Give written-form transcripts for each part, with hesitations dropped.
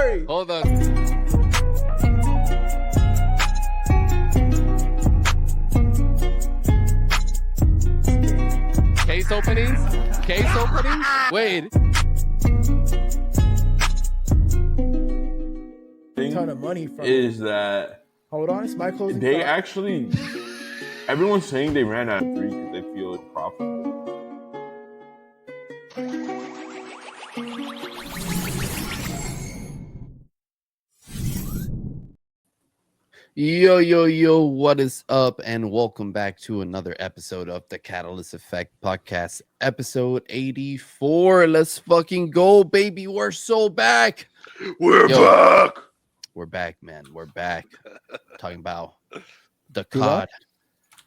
sorry. Hold on. Case openings? Case openings? Wait. A ton of money from is that hold on, it's my closing they thought. actually everyone's saying they ran out of 3 because they feel it's profitable. Yo, what is up? And welcome back to another episode of the Catalyst Effect podcast, episode 84. Let's fucking go, baby. We're so back. We're back. We're back, man. We're back. Talking about the COD,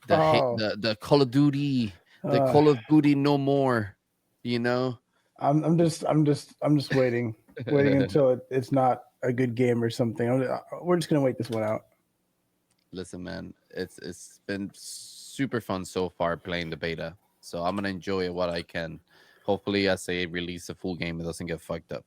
the Call of Duty, the Call of Duty no more. You know, I'm just waiting until it's not a good game or something. We're just gonna wait this one out. Listen, man, it's been super fun so far playing the beta. So I'm gonna enjoy it what I can. Hopefully, as they release a full game, it doesn't get fucked up.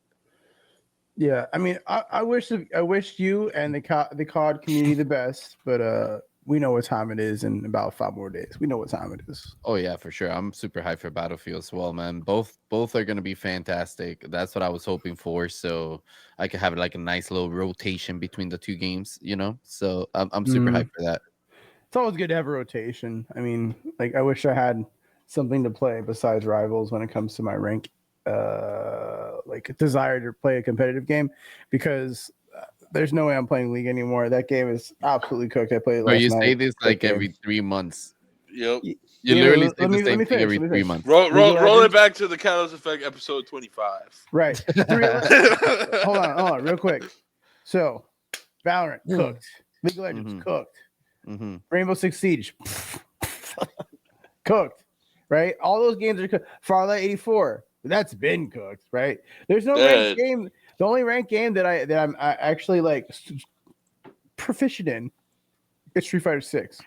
Yeah, I mean, I wish you and the COD community the best, but we know what time it is in about 5 more days. We know what time it is. Oh yeah, for sure. I'm super hyped for Battlefield as well, man. Both are gonna be fantastic. That's what I was hoping for. So I could have like a nice little rotation between the two games, you know. So I'm super hyped for that. It's always good to have a rotation. I mean, like I wish I had something to play besides Rivals when it comes to my rank, like desire to play a competitive game, because there's no way I'm playing League anymore. That game is absolutely cooked. I played it last you night. say this like every 3 months. Yep. You literally say the same thing every 3 months. Roll it back to the Catalyst Effect episode 25. Right. Hold on, real quick. So, Valorant cooked. League of Legends cooked. Rainbow Six Siege cooked. Right. All those games are cooked. Farlight 84. That's been cooked. Right. There's no ranked game. The only ranked game that I'm actually like proficient in is Street Fighter 6.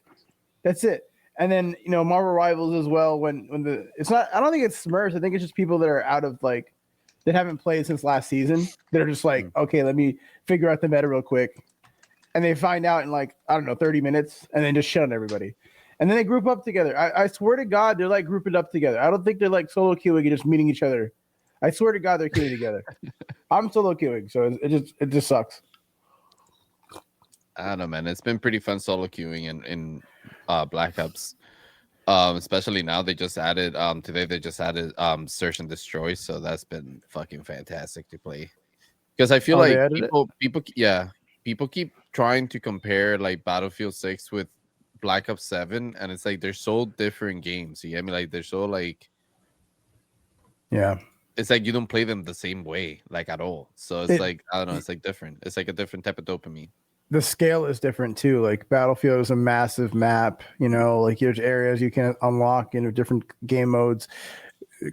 That's it. And then, you know, Marvel Rivals as well. When it's not, I don't think it's Smurfs. I think it's just people that are out of like, that haven't played since last season. That are just like, okay, let me figure out the meta real quick. And they find out in like, I don't know, 30 minutes and then just shit on everybody. And then they group up together. I swear to God, they're like grouping up together. I don't think they're like solo queuing and just meeting each other. I swear to God, they're queuing together. I'm solo queuing, so it just sucks. I don't know, man. It's been pretty fun solo queuing in Black Ops. Especially now they just added today they just added search and destroy, so that's been fucking fantastic to play. Because I feel like people keep trying to compare like Battlefield 6 with Black Ops 7, and it's like they're so different games. You get me? Like they're so like, yeah. It's like you don't play them the same way, like at all. So it's like, I don't know, it's like different. It's like a different type of dopamine. The scale is different too. Like Battlefield is a massive map, you know, like there's areas you can unlock in different game modes.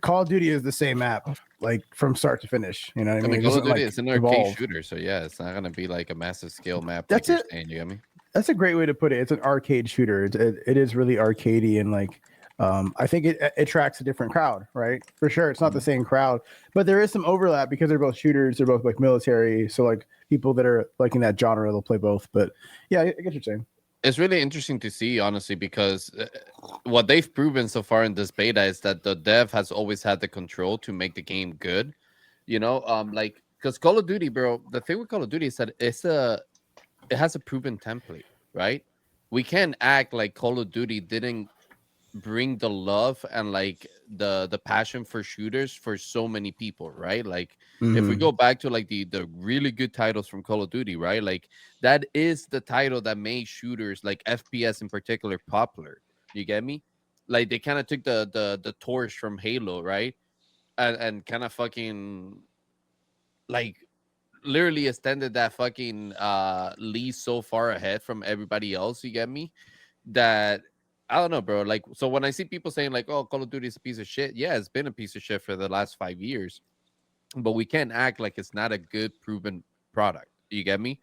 Call of Duty is the same map, like from start to finish. You know what I mean? Call of Duty like is an arcade shooter, so yeah, it's not gonna be like a massive scale map. That's like it. Saying, you get me? That's a great way to put it. It's an arcade shooter. It is really arcadey, and like I think it attracts a different crowd, right? For sure, it's not the same crowd, but there is some overlap because they're both shooters. They're both like military, so like people that are like in that genre, they'll play both. But yeah, I get what you're saying. It's really interesting to see, honestly, because what they've proven so far in this beta is that the dev has always had the control to make the game good. You know, like because Call of Duty, bro. The thing with Call of Duty is that it has a proven template, right? We can't act like Call of Duty didn't bring the love and like the passion for shooters for so many people, right? Like if we go back to like the really good titles from Call of Duty, right? Like that is the title that made shooters like FPS in particular popular. You get me? Like they kind of took the torch from Halo, right? And kind of fucking like literally extended that fucking lead so far ahead from everybody else. You get me? That I don't know, bro. Like, so when I see people saying like, "Oh, Call of Duty is a piece of shit," yeah, it's been a piece of shit for the last 5 years, but we can't act like it's not a good, proven product. You get me?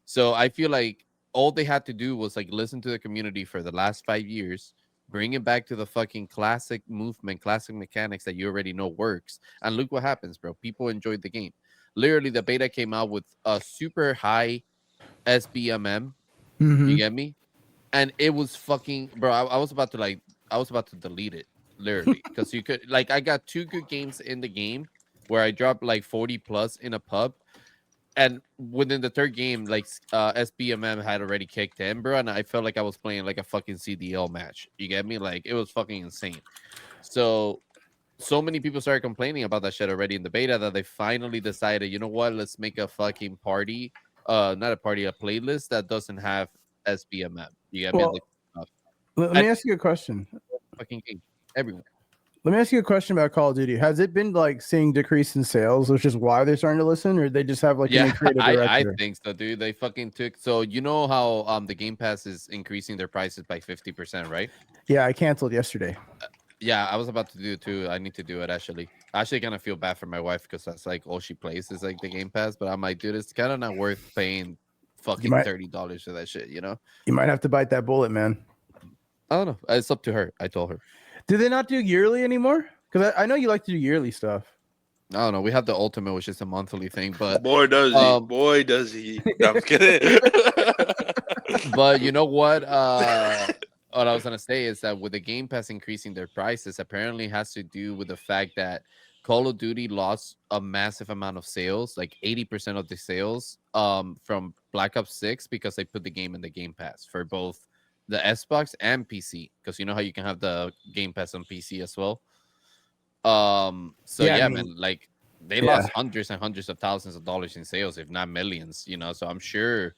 So I feel like all they had to do was like listen to the community for the last 5 years, bring it back to the fucking classic movement, classic mechanics that you already know works, and look what happens, bro. People enjoyed the game. literally the beta came out with a super high SBMM. You Mhm. get me? And it was fucking, bro. I was about to I was about to delete it literally because you could like, I got 2 good games in the game where I dropped like 40 plus in a pub, and within the 3rd game, like SBMM had already kicked in, bro, and I felt like I was playing like a fucking CDL match. You get me? Like it was fucking insane. So many people started complaining about that shit already in the beta that they finally decided, you know what? Let's make a fucking party, not a party, a playlist that doesn't have SBMM. You get me? Well, Like, let me and ask you a question. fucking game everywhere. Let me ask you a question about Call of Duty. Has it been like seeing decrease in sales, which is why they're starting to listen, or they just have like a Yeah, new creative I director? think so, dude. They fucking took, so you know how the Game Pass is increasing their prices by 50%, right? Yeah, I canceled yesterday. Yeah, I was about to do it too. I need to do it actually. I actually kind of feel bad for my wife because that's like all she plays is like the Game Pass. But I'm like, dude, it's kind of not worth paying You fucking might $30 for that shit, you know? you might have to bite that bullet, man. I don't know. It's up to her. I told her. Do they not do yearly anymore? Because I know you like to do yearly stuff. I don't know. We have the ultimate, which is a monthly thing, but Boy, does he. Boy, does he. No, I'm kidding. but you know what? What I was gonna say is that with the Game Pass increasing their prices, apparently has to do with the fact that Call of Duty lost a massive amount of sales, like 80% of the sales, from Black Ops 6 because they put the game in the Game Pass for both the Xbox and PC. Because you know how you can have the Game Pass on PC as well. So Yeah, I yeah, mean, man, like they yeah. lost hundreds and hundreds of thousands of dollars in sales, if not millions, you know. So I'm sure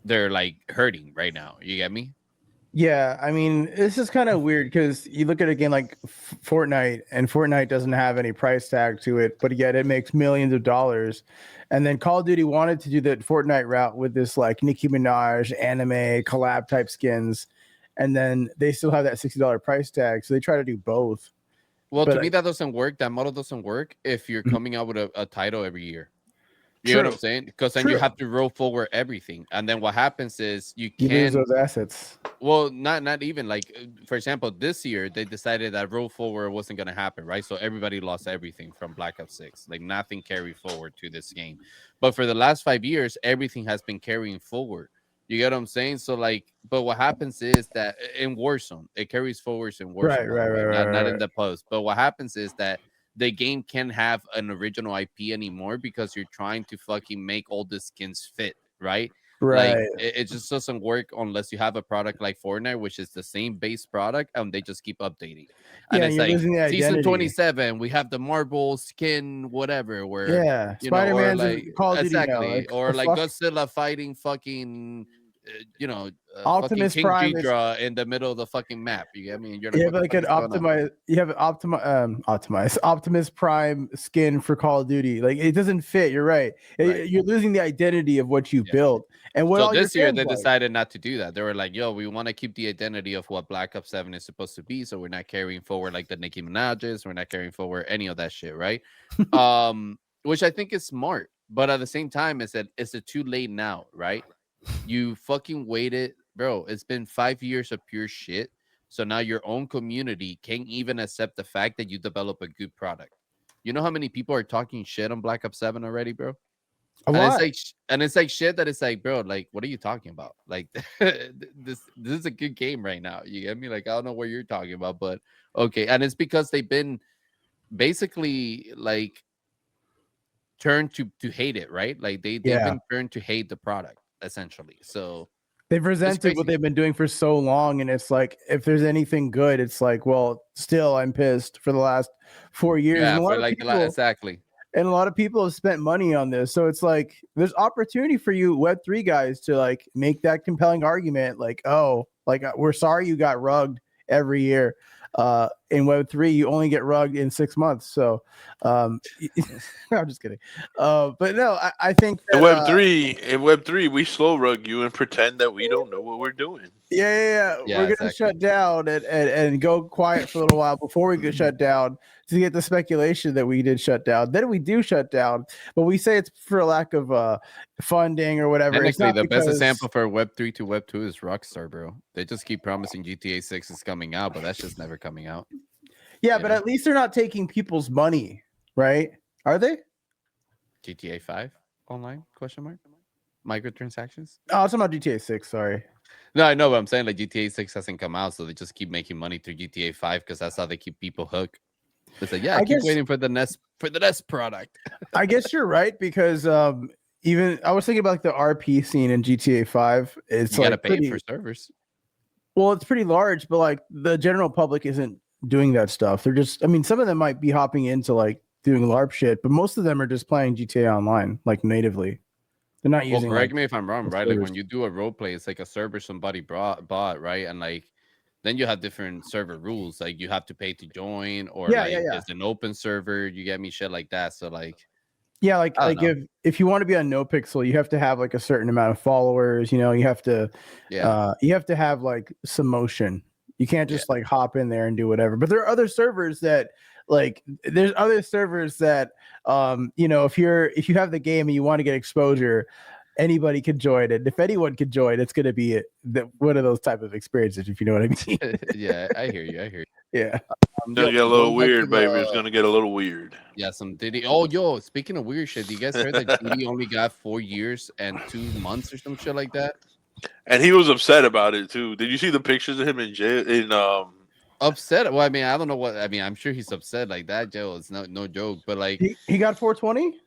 they're like hurting right now. You get me? Yeah, I mean, this is kind of weird because you look at a game like Fortnite, and Fortnite doesn't have any price tag to it, but yet it makes millions of dollars. And then Call of Duty wanted to do the Fortnite route with this like Nicki Minaj anime collab type skins, and then they still have that $60 price tag, so they try to do both. Well, But to me, that doesn't work. That model doesn't work if you're coming out with a title every year. You know what I'm true, saying? Because then you true, have to roll forward everything, and then what happens is you you lose can. those assets. Well, not even like, for example, this year they decided that roll forward wasn't gonna happen, right? So everybody lost everything from Black Ops 6. Like nothing carried forward to this game. But for the last 5 years, everything has been carrying forward. You get what I'm saying? So like, but what happens is that in Warzone, it carries forwards in Warzone, Right, by the right, way, right, right, not in right. the post. But what happens is that the game can't have an original IP anymore because you're trying to fucking make all the skins fit, right? Like Right. it just doesn't work unless you have a product like Fortnite, which is the same base product, and they just keep updating. And Yeah, it's you're like losing the season identity. 27, we have the marble skin, whatever, where Yeah, you know, or Spider-Man's like in Call of Duty now. exactly, Like, or the like fuck? Godzilla fighting fucking, you know, fucking Optimus King Prime is Ghidorah in the middle of the fucking map. You get me? And you're you like, have what the like fuck an is going on? optimized Optimus Prime skin for Call of Duty. Like it doesn't fit. You're right. Right. You're losing the identity of what you Yeah. built and what So all your this year fans they like. decided not to do that. They were like, "Yo, we want to keep the identity of what Black Ops 7 is supposed to be, so we're not carrying forward like the Nicki Minaj's. We're not carrying forward any of that shit, right?" Which I think is smart, but at the same time, is it too late now, right? You fucking waited, bro. It's been 5 years of pure shit. So now your own community can't even accept the fact that you develop a good product. You know how many people are talking shit on Black Ops 7 already, bro? A And it's lot. like and it's like shit that it's like, bro, like what are you talking about? Like this is a good game right now. You get me? Like I don't know what you're talking about, but okay. And it's because they've been basically like turned to hate it, right? Like they've Yeah. been turned to hate the product essentially. So They've it's presented what crazy. they've been doing for so long, and it's like if there's anything good, it's like, well, still I'm pissed for the last 4 years. Yeah, And a for lot of like people exactly. and a lot of people have spent money on this. So it's like there's opportunity for you Web3 guys to like make that compelling argument like, oh, like we're sorry you got rugged every year. In Web3 you only get rugged in 6 months. So I'm just kidding. But no, I think In that Web3, we slow rug you and pretend that we don't know what we're doing. yeah. Yeah, We're gonna exactly. shut down and go quiet for a little while before we get shut down to get the speculation that we did shut down. Then we do shut down, but we say it's for lack of funding or whatever. It's Technically, not the best because example for Web3 to Web2 is Rockstar, bro. They just keep promising GTA 6 is coming out, but that's just never coming out. yeah, You but know? at least they're not taking people's money, right? Are they? GTA 5 online? Question mark. Microtransactions. Oh, it's about GTA 6. Sorry. No, I know, but I'm saying like GTA 6 hasn't come out, so they just keep making money through GTA 5 because that's how they keep people hooked. It's like, yeah, I keep guess waiting for the next product. I guess you're right because even I was thinking about like the RP scene in GTA 5. It's You gotta like pay pretty for servers. well, it's pretty large, but like the general public isn't doing that stuff. They're just I mean, some of them might be hopping into like doing LARP shit, but most of them are just playing GTA online, like natively. They're not Well, using correct like me if I'm wrong, the right? Like servers. when you do a role play, it's like a server somebody bought, right? And like then you have different server rules. Like you have to pay to join, or Yeah, yeah, like yeah. it's an open server. You get me, shit like that. So like Yeah, I don't know. if you want to be on NoPixel, you have to have like a certain amount of followers. You know, you have to have like some motion. You can't just like hop in there and do whatever. But there are other servers that there's other servers that you know, if you have the game and you want to get exposure, anybody could join it. If anyone could join, it's gonna be one of those type of experiences, if you know what I mean. Yeah, I hear you. I hear you. Yeah. It's gonna get a little weird, baby. It's gonna get a little weird. Yeah, some Diddy. Oh, yo, speaking of weird shit, you guys heard that Diddy only got 4 years and 2 months or some shit like that? And he was upset about it too. Did you see the pictures of him in jail? Upset? Well, I mean, I don't know what. I mean, I'm sure he's upset like that, Joe. It's no joke. But like, He got 420.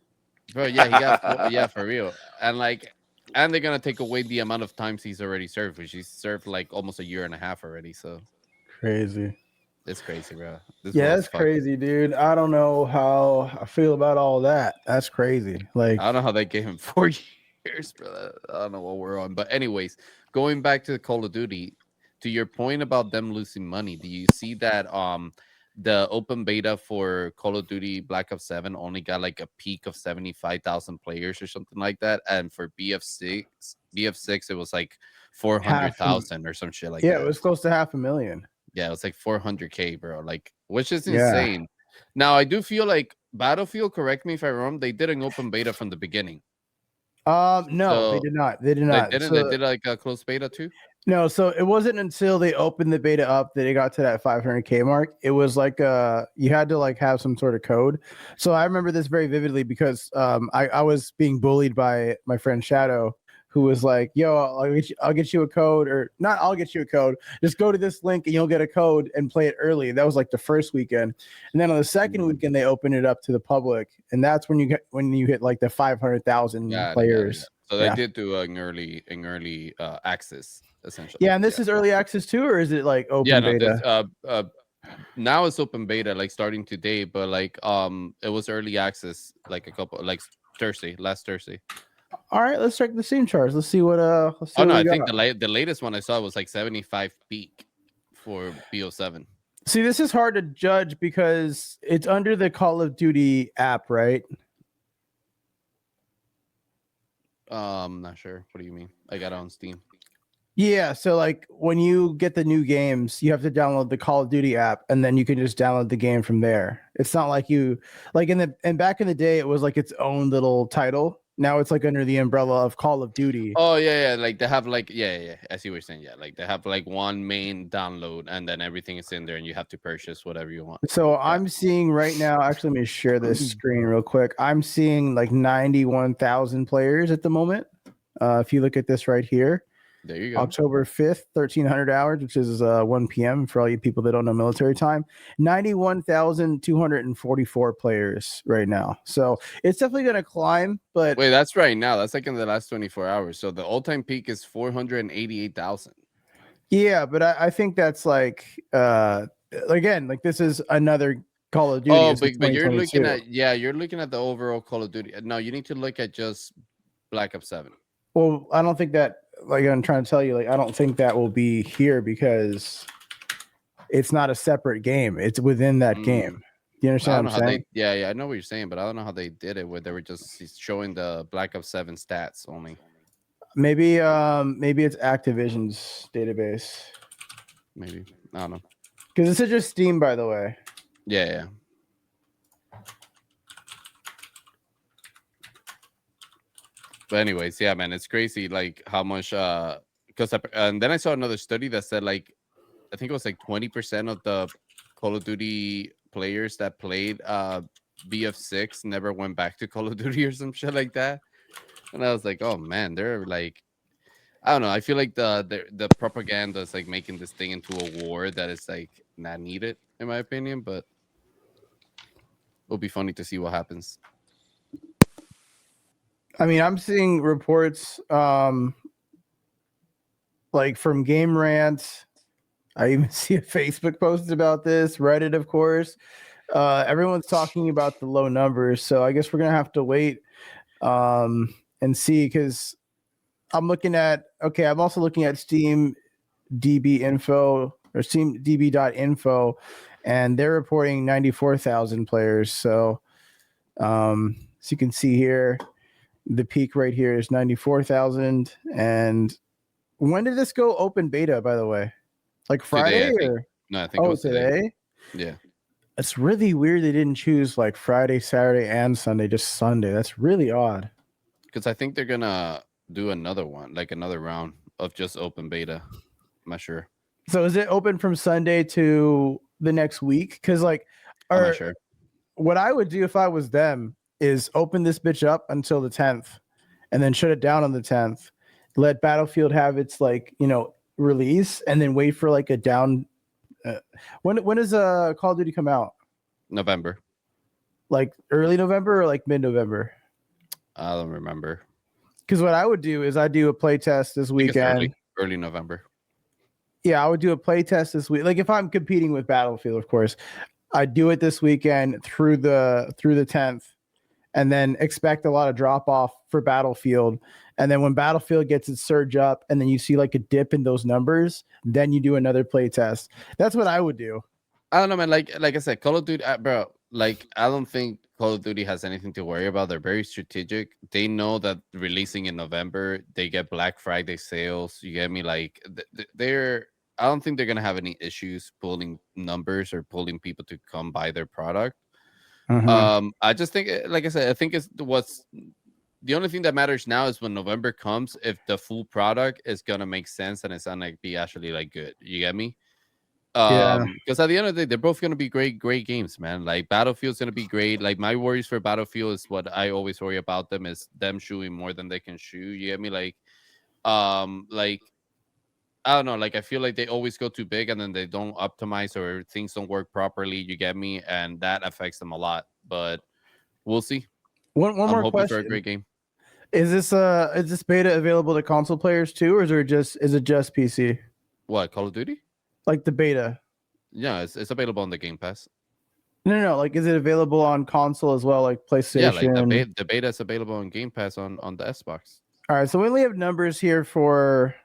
bro, yeah, he got yeah, for real. And like, and they're gonna take away the amount of times he's already served, which he's served like almost a year and a half already. So Crazy. it's crazy, bro. Yeah, that's crazy, dude. I don't know how I feel about all that. That's crazy. Like, I don't know how they gave him 4 years, bro. I don't know what we're on. But anyways, going back to the Call of Duty, to your point about them losing money, do you see that the open beta for Call of Duty Black Ops 7 only got like a peak of 75,000 players or something like that, and for BF6 it was like 400,000 or some shit like that. Yeah, it was close to 500,000. Yeah, it was like 400K, bro. Like, which is insane. Now, I do feel like Battlefield, correct me if I'm wrong, they did an open beta from the beginning. No, So, they did not. They did not. They didn't. They did like a closed beta too. No, so it wasn't until they opened the beta up that it got to that 500K mark. It was like you had to like have some sort of code. So I remember this very vividly because I was being bullied by my friend Shadow, who was like, yo, I'll get you a code, or not, I'll get you a code. Just go to this link and you'll get a code and play it early. That was like the first weekend. And then on the second weekend, they opened it up to the public. And that's when you hit like the 500,000 players. So they did do an early access, essentially. Yeah, and this is early access too, or is it like open beta? Now it's open beta, like starting today, but like it was early access like last Thursday. All right, let's check the Steam charts. Let's see what I think the latest one I saw was like 75 peak for BO7. See, this is hard to judge because it's under the Call of Duty app, right? Not sure. What do you mean? I got it on Steam. Yeah, so like when you get the new games, you have to download the Call of Duty app, and then you can just download the game from there. It's not like you like back in the day, it was like its own little title. Now it's like under the umbrella of Call of Duty. Oh yeah. Like they have like I see what you're saying. Yeah, like they have like one main download, and then everything is in there, and you have to purchase whatever you want. So I'm seeing right now. Actually, let me share this screen real quick. I'm seeing like 91,000 players at the moment. If you look at this right here. There you go. October 5th, 1300 hours, which is 1 p.m. for all you people that don't know military time. 91,244 players right now. So it's definitely going to climb. But wait, that's right now. That's like in the last 24 hours. So the all-time peak is 488,000. Yeah, but I think that's like again, like this is another Call of Duty. Oh, but you're looking at you're looking at the overall Call of Duty. No, you need to look at just Black Ops 7. Well, I don't think that. Like I'm trying to tell you, like I don't think that will be here because it's not a separate game. It's within that game. Do you understand what I'm saying? I know what you're saying, but I don't know how they did it. Where they were just showing the Black Ops 7 stats only. Maybe it's Activision's database. Maybe I don't know. Because this is just Steam, by the way. Yeah. But anyways, yeah, man, it's crazy like how much because and then I saw another study that said like I think it was like 20% of the Call of Duty players that played BF6 never went back to Call of Duty or some shit like that. And I was like, oh man, they're like, I don't know. I feel like the propaganda is like making this thing into a war that is like not needed, in my opinion. But it'll be funny to see what happens. I mean, I'm seeing reports like from Game Rant. I even see a Facebook post about this, Reddit, of course. Everyone's talking about the low numbers, so I guess we're gonna have to wait and see, because I'm also looking at Steam DB info or Steam DB.info, and they're reporting 94,000 players. So as you can see here, the peak right here is 94,000. And when did this go open beta, by the way? Like Friday? Today, or I think it was today? Yeah. It's really weird they didn't choose like Friday, Saturday, and Sunday, just Sunday. That's really odd. Because I think they're gonna do another one, like another round of just open beta. I'm not sure. So is it open from Sunday to the next week? Because I'm not sure. What I would do if I was them is open this bitch up until the 10th and then shut it down on the 10th. Let Battlefield have its release, and then wait for like a down. When does Call of Duty come out? November. Like early November or like mid-November? I don't remember. Because what I would do is I do a play test this weekend. Early November. Yeah, I would do a play test this week. Like if I'm competing with Battlefield, of course, I'd do it this weekend through the 10th, and then expect a lot of drop off for Battlefield. And then when Battlefield gets its surge up, and then you see like a dip in those numbers, then you do another play test. That's what I would do. I don't know, man. Like I said, Call of Duty, bro. Like I don't think Call of Duty has anything to worry about. They're very strategic. They know that releasing in November, they get Black Friday sales. You get me? Like they're. I don't think they're gonna have any issues pulling numbers or pulling people to come buy their product. I just think, like I said, I think it's what's the only thing that matters now is when November comes, if the full product is gonna make sense and it's gonna be actually like good. You get me? Because at the end of the day, they're both gonna be great games, man. Like Battlefield's gonna be great. Like my worries for Battlefield is what I always worry about them is them shooting more than they can shoot. You get me? Like I don't know. Like I feel like they always go too big and then they don't optimize or things don't work properly. You get me? And that affects them a lot. But we'll see. One I'm more hoping question for a great game. Is this beta available to console players too, or is it just PC? What, Call of Duty? Like the beta? Yeah, it's available on the Game Pass. No. Like, is it available on console as well, like PlayStation? Yeah, like the beta is available on Game Pass on the Xbox. All right, so we only have numbers here for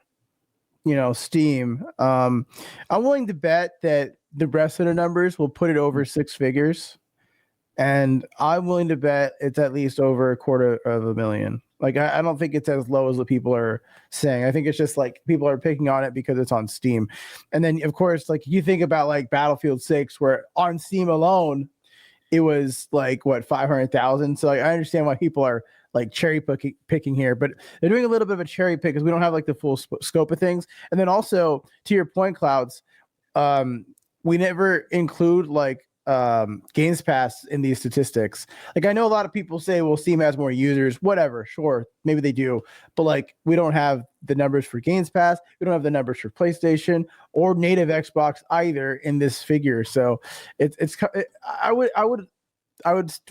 Steam. I'm willing to bet that the rest of the numbers will put it over 6 figures, and I'm willing to bet it's at least over $250,000. Like I don't think it's as low as what people are saying. I think it's just like people are picking on it because it's on Steam. And then of course, like you think about like Battlefield 6, where on Steam alone it was like what, 500,000. So like, I understand why people are like cherry picking here, but they're doing a little bit of a cherry pick because we don't have like the full scope of things. And then also to your point, Clouds, we never include like Games Pass in these statistics. Like I know a lot of people say, well, Steam has more users, whatever, sure, maybe they do, but like we don't have the numbers for Games Pass, we don't have the numbers for PlayStation or native Xbox either in this figure. So I would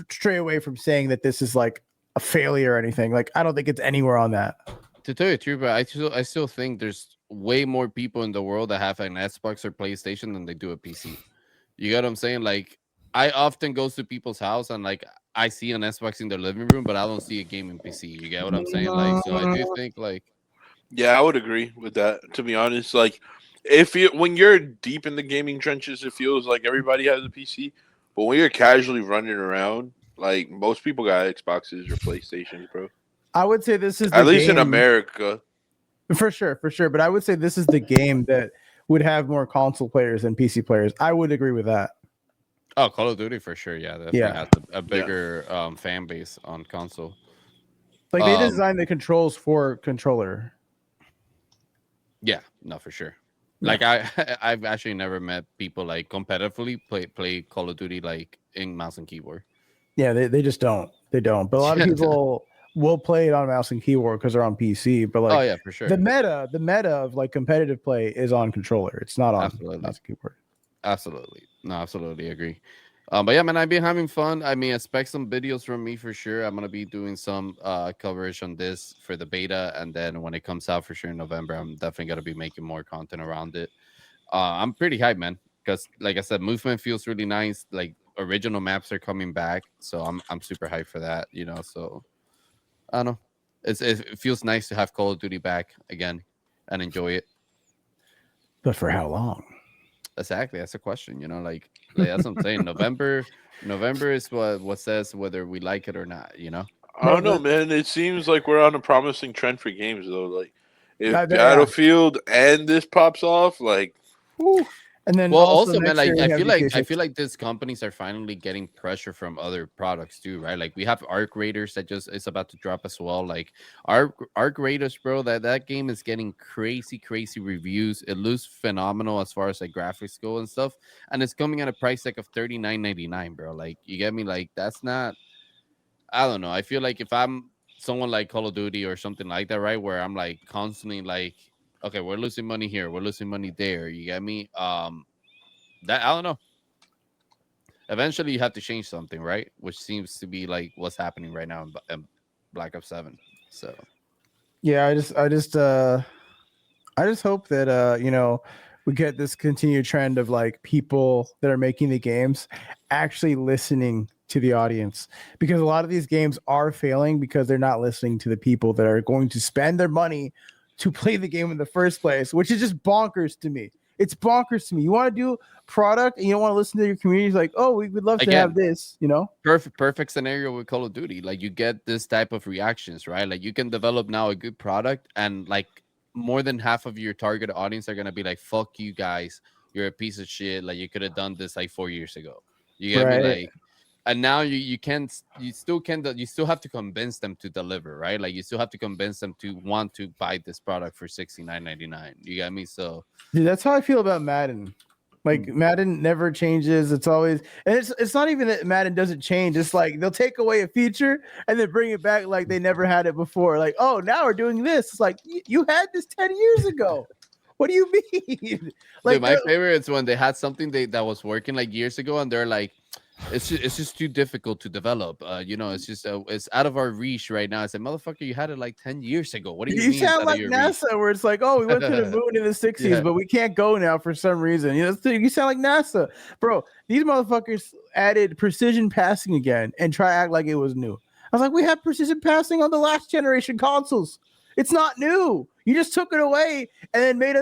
stray away from saying that this is like a failure or anything. Like I don't think it's anywhere on that. To tell you the truth, but I still think there's way more people in the world that have an Xbox or PlayStation than they do a PC. You get what I'm saying? Like, I often go to people's house and like I see an Xbox in their living room, but I don't see a gaming PC. You get what I'm saying? Like, so I do think like, yeah, I would agree with that. To be honest, like when you're deep in the gaming trenches, it feels like everybody has a PC. But when you're casually running around, like most people got Xboxes or PlayStations, bro. I would say this is at least in America, for sure. But I would say this is the game that would have more console players than PC players. I would agree with that. Oh, Call of Duty for sure. Yeah, definitely has a bigger fan base on console. Like they designed the controls for controller. Yeah, no, for sure. Like I've actually never met people like competitively play Call of Duty like in mouse and keyboard. Yeah, they just don't. They don't. But a lot of people will play it on mouse and keyboard because they're on PC. But like, Oh yeah, for sure. the meta of like competitive play is on controller. It's not on Absolutely. mouse and keyboard. Absolutely. No, absolutely agree. But yeah, man, I've been having fun. I mean, expect some videos from me for sure. I'm gonna be doing some coverage on this for the beta, and then when it comes out for sure in November, I'm definitely gonna be making more content around it. I'm pretty hyped, man, because like I said, movement feels really nice. Like original maps are coming back, so I'm super hyped for that. You know, so I don't know. It feels nice to have Call of Duty back again and enjoy it. But for how long? Exactly, that's a question. You know, like that's what I'm saying. November is what says whether we like it or not. You know. I don't know, man. It seems like we're on a promising trend for games, though. Like, if Yeah. Battlefield and this pops off, like, whew. And then Well, also, man, next like year I we feel have like GTA 6. these companies are finally getting pressure from other products too, right? Like we have Arc Raiders that just is about to drop as well. Like Arc Raiders, bro, that game is getting crazy reviews. It looks phenomenal as far as like graphics go and stuff, and it's coming at a price tag of $39.99, bro. Like you get me? Like that's not. I don't know. I feel like if I'm someone like Call of Duty or something like that, right, where I'm like constantly like, okay, we're losing money here, we're losing money there. You get me? That I don't know. Eventually, you have to change something, right? Which seems to be like what's happening right now in Black Ops 7. So Yeah, I just hope that we get this continued trend of like people that are making the games actually listening to the audience, because a lot of these games are failing because they're not listening to the people that are going to spend their money to play the game in the first place, which is just bonkers to me. It's bonkers to me. You want to do product and you don't want to listen to your community. It's like, oh, we would love to have this, perfect scenario with Call of Duty. Like you get this type of reactions, right? Like you can develop now a good product, and like more than half of your target audience are gonna be like, "Fuck you guys, you're a piece of shit." Like you could have done this like 4 years ago. You get me? Like, and now you still have to convince them to deliver, right? Like you still have to convince them to want to buy this product for $69.99. You got me? So dude, that's how I feel about Madden. Like Madden never changes. It's always, and it's not even that Madden doesn't change. It's like they'll take away a feature and then bring it back like they never had it before. Like, oh, now we're doing this. It's like you had this 10 years ago. What do you mean? Like, dude, my favorite is when they had something that was working like years ago, and they're like, it's just too difficult to develop. It's just it's out of our reach right now. I said, motherfucker, you had it like 10 years ago. What do you mean? You sound like NASA, reach? where it's like, oh, we went to the moon in the 60s, but we can't go now for some reason. You sound like NASA, bro. These motherfuckers added precision passing again and try to act like it was new. I was like, we had precision passing on the last generation consoles. It's not new. You just took it away and then made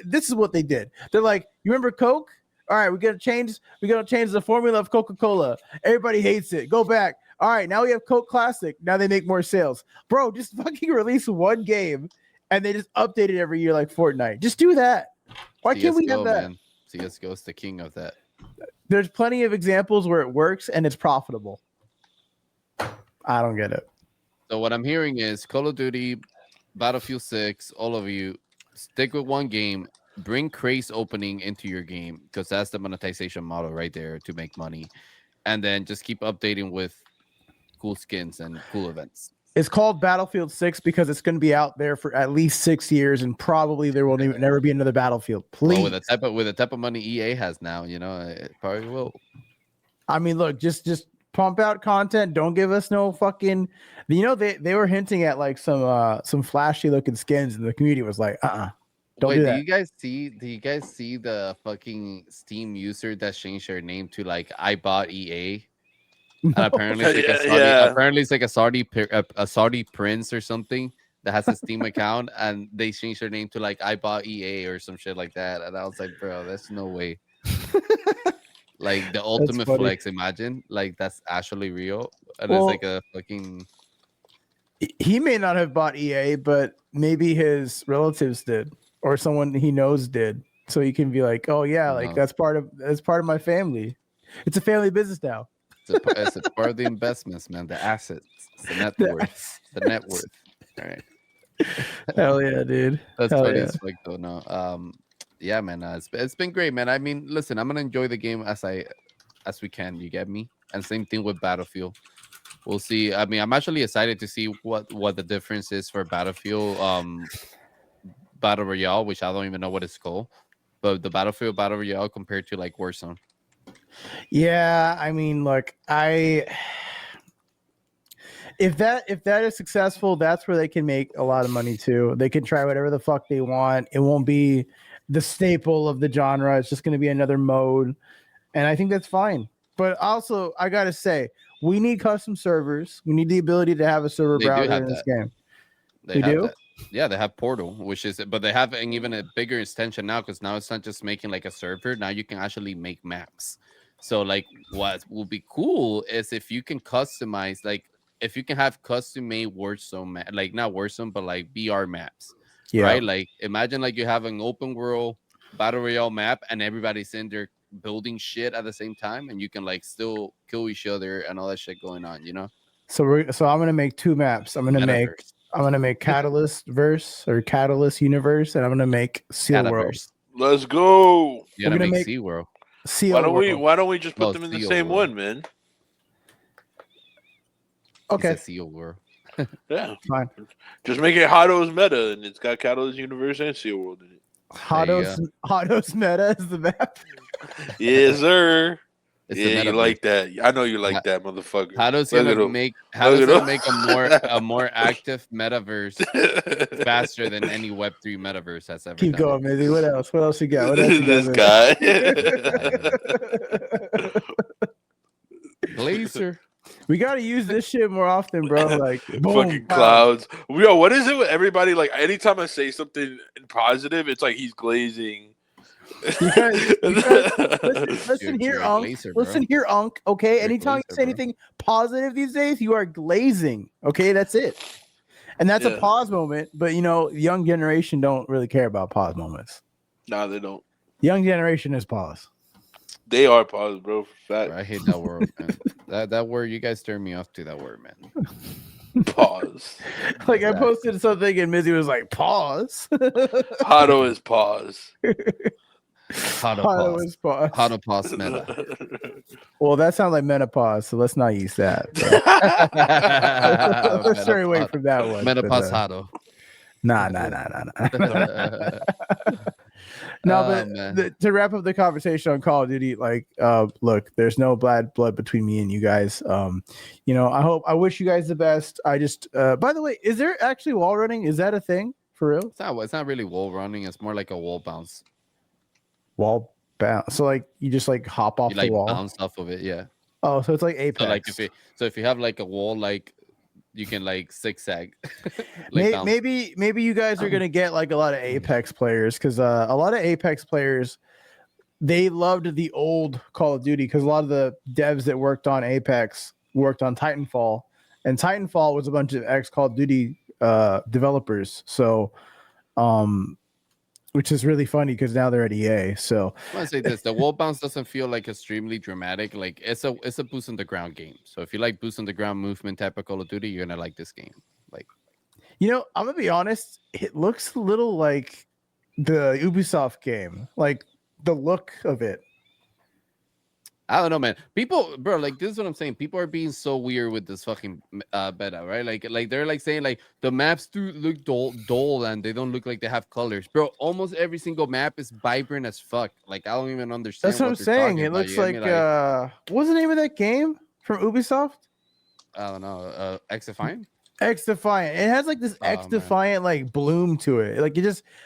this is what they did. They're like, you remember Coke? All right, we're gonna change the formula of Coca-Cola. Everybody hates it. Go back. All right, now we have Coke Classic. Now they make more sales. Bro, just fucking release one game and they just update it every year like Fortnite. Just do that. Why can't we have that? Man. CSGO is the king of that. There's plenty of examples where it works and it's profitable. I don't get it. So what I'm hearing is Call of Duty, Battlefield 6, all of you, stick with one game. Bring craze opening into your game, because that's the monetization model right there to make money, and then just keep updating with cool skins and cool events. It's called Battlefield 6 because it's going to be out there for at least 6 years, and probably there will never be another Battlefield. Please, with the type of money EA has now, it probably will. I mean, look, just pump out content. Don't give us no fucking. They were hinting at like some flashy looking skins, and the community was like, Don't do that. Do you guys see the fucking Steam user that changed their name to like I bought EA? And apparently it's like a Saudi prince or something that has a Steam account, and they changed their name to like I bought EA or some shit like that. And I was like, bro, that's no way. Like the ultimate flex, imagine. Like that's actually real. And it's like a fucking. He may not have bought EA, but maybe his relatives did. Or someone he knows did, so he can be like, "Oh yeah, like that's part of my family. It's a family business now. It's a part of the investments, man. The assets, the net worth, the net worth. All right. Hell yeah, dude. That's funny as fuck, though. No, yeah, man. It's been great, man. I mean, listen, I'm gonna enjoy the game as we can. You get me? And same thing with Battlefield. We'll see. I mean, I'm actually excited to see what the difference is for Battlefield Battle Royale, which I don't even know what it's called, but the Battlefield Battle Royale compared to like Warzone. Yeah, I mean, look, if that is successful, that's where they can make a lot of money too. They can try whatever the fuck they want. It won't be the staple of the genre. It's just going to be another mode, and I think that's fine. But also, I gotta say, we need custom servers. We need the ability to have a server browser in this game. They have that. Yeah, they have Portal, which is, but they have an even a bigger extension now because now it's not just making like a server. Now you can actually make maps. So like, what will be cool is if you can customize, like, if you can have custom made Warzone, like not Warzone, but like BR maps, right? Like, imagine like you have an open world battle royale map and everybody's in there building shit at the same time, and you can like still kill each other and all that shit going on, you know. So I'm gonna make two maps. I'm gonna make Catalyst Verse or Catalyst Universe, and I'm gonna make Seal World. Let's go. You're gonna make Sea World. Why don't we just put them in the same one, man? Okay. Seal World. Yeah, fine. Just make it Hotto's meta, and it's got Catalyst Universe and Seal World in it. Hotto's meta is the map. Yes, sir. Yeah, you like that. I know you like that, motherfucker. Hotto's gonna make a more active metaverse faster than any Web3 metaverse has ever Keep done. going, Mizzy. What else? What else you got? What else you this guy. Glacier. We gotta use this shit more often, bro. Like fucking clouds. Yo, what is it with everybody? Like, anytime I say something positive, it's like he's glazing. Listen here, Unk. Listen here, Unk. Okay, anytime you say anything positive these days, you are glazing. Okay, that's it. And that's a pause moment. But you know, young generation don't really care about pause moments. Nah, they don't. Young generation is pause. They are pause, bro. Fact. I hate that word, man. that word, you guys turn me off to that word, man. Pause. Like I posted something and Mizzy was like, pause. Hotto is pause. Hotto is pause. Hotto pause meta. Well, that sounds like menopause, so let's not use that. Let's stray away from that one. Menopause Hotto. Nah. No, but to wrap up the conversation on Call of Duty, like, look, there's no blood between me and you guys. You know, I wish you guys the best. I just, by the way, is there actually wall running? Is that a thing for real? It's not really wall running. It's more like a wall bounce. Wall bounce. So like you just like hop off the wall. Bounce off of it, yeah. Oh, so it's like Apex. So like if you have like a wall, like you can like zigzag. Maybe you guys are gonna get like a lot of Apex players because a lot of Apex players, they loved the old Call of Duty because a lot of the devs that worked on Apex worked on Titanfall, and Titanfall was a bunch of ex Call of Duty developers. So, which is really funny because now they're at EA. So I want to say this: the wall bounce doesn't feel like extremely dramatic. Like it's a boost on the ground game. So if you like boost on the ground movement type of Call of Duty, you're gonna like this game. Like, you know, I'm gonna be honest. It looks a little like the Ubisoft game, like the look of it. I don't know, man. People, bro, like this is what I'm saying. People are being so weird with this fucking beta, right? Like they're like saying like the maps do look dull and they don't look like they have colors, bro. Almost every single map is vibrant as fuck. Like I don't even understand. That's what I'm saying. It looks like what's the name of that game from Ubisoft? I don't know. X-Defiant. X-Defiant. It has like this X-Defiant like bloom to it. Like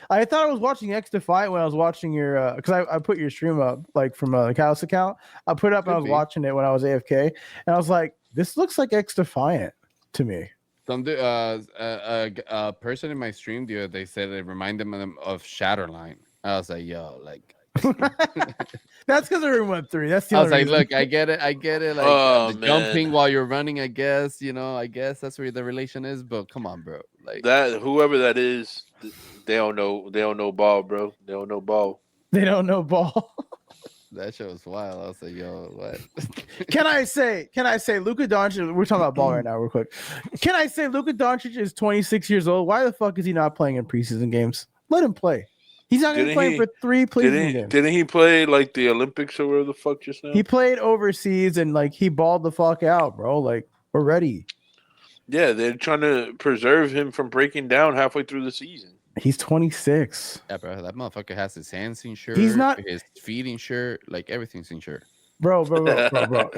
I thought I was watching X-Defiant when I was watching your because I put your stream up like from the Catalyst account. I put it up and I was watching it when I was AFK, and I was like, this looks like X-Defiant to me. Some a person in my stream the other day said it reminded them of Shatterline. I was like, yo, like. That's because everyone went through. That's the I was like, reason. look, I get it. Like jumping while you're running, I guess, you know, I guess that's where the relation is. But come on, bro. Like that, whoever that is, they don't know ball, bro. They don't know ball. They don't know ball. That shit was wild. I was like, yo, what? Can I say Luka Doncic? We're talking about ball right now, real quick. Can I say Luka Doncic is 26 years old? Why the fuck is he not playing in preseason games? Let him play. He's not going to be playing for 3 preseason games. Didn't he play like the Olympics or whatever the fuck just now? He played overseas and like he balled the fuck out, bro. Like we're ready. Yeah, they're trying to preserve him from breaking down halfway through the season. He's 26. Yeah, bro. That motherfucker has his hands insured. He's not his feet insured. Like everything's insured. Bro.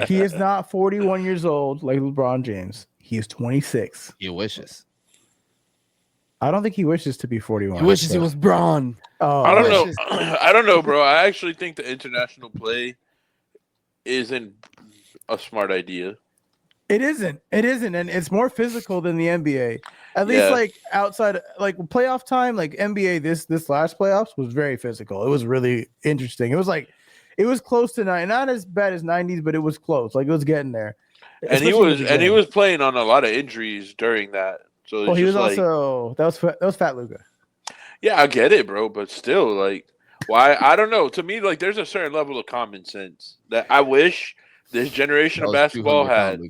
He is not 41 years old like LeBron James. He is 26. He wishes. I don't think he wishes to be 41. He wishes he was Braun. Oh, I don't know. I don't know, bro. I actually think the international play isn't a smart idea. It isn't, and it's more physical than the NBA. At least, like outside, like playoff time, like NBA. This last playoffs was very physical. It was really interesting. It was close to not as bad as 90s, but it was close. Like it was getting there. And he was playing on a lot of injuries during that. So he was also that was Fat Luka. Yeah, I get it, bro, but still, like, why? I don't know. To me, like, there's a certain level of common sense that I wish this generation of basketball had.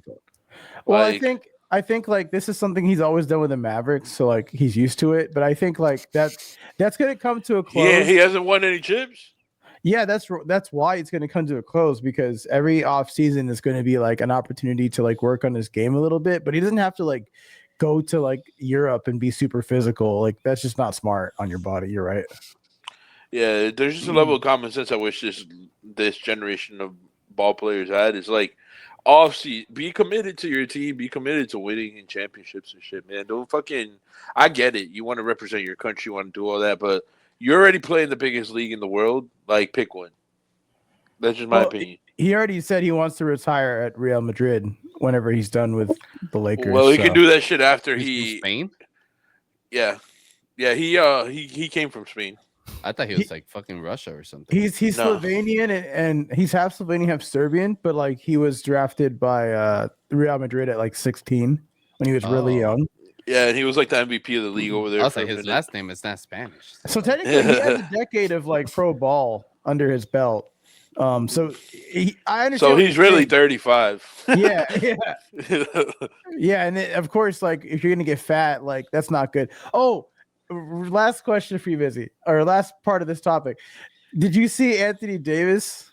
Well, like, I think like this is something he's always done with the Mavericks, so like he's used to it. But I think like that's gonna come to a close. Yeah, he hasn't won any chips. Yeah, that's why it's gonna come to a close, because every off season is going to be like an opportunity to like work on his game a little bit. But he doesn't have to like go to like Europe and be super physical. Like that's just not smart on your body. You're right. Yeah, there's just a level of common sense I wish this generation of ball players had. It's like be committed to your team, be committed to winning in championships and shit, man. Don't fucking. I get it. You want to represent your country, you want to do all that, but you're already playing the biggest league in the world. Like, pick one. That's just my opinion. He already said he wants to retire at Real Madrid whenever he's done with the Lakers. Well, he can do that shit after he's from Spain. Yeah. He came from Spain. I thought he was like fucking Russia or something. He's Slovenian and he's half Slovenian, half Serbian, but like he was drafted by Real Madrid at like 16 when he was really young. Yeah, and he was like the MVP of the league over there. I was like, his last name is not Spanish. So technically, he has a decade of like pro ball under his belt. I understand. So he's really 35. Yeah. And of course, like if you're gonna get fat, like that's not good. Oh, last question for you, Busy, or last part of this topic. Did you see Anthony Davis?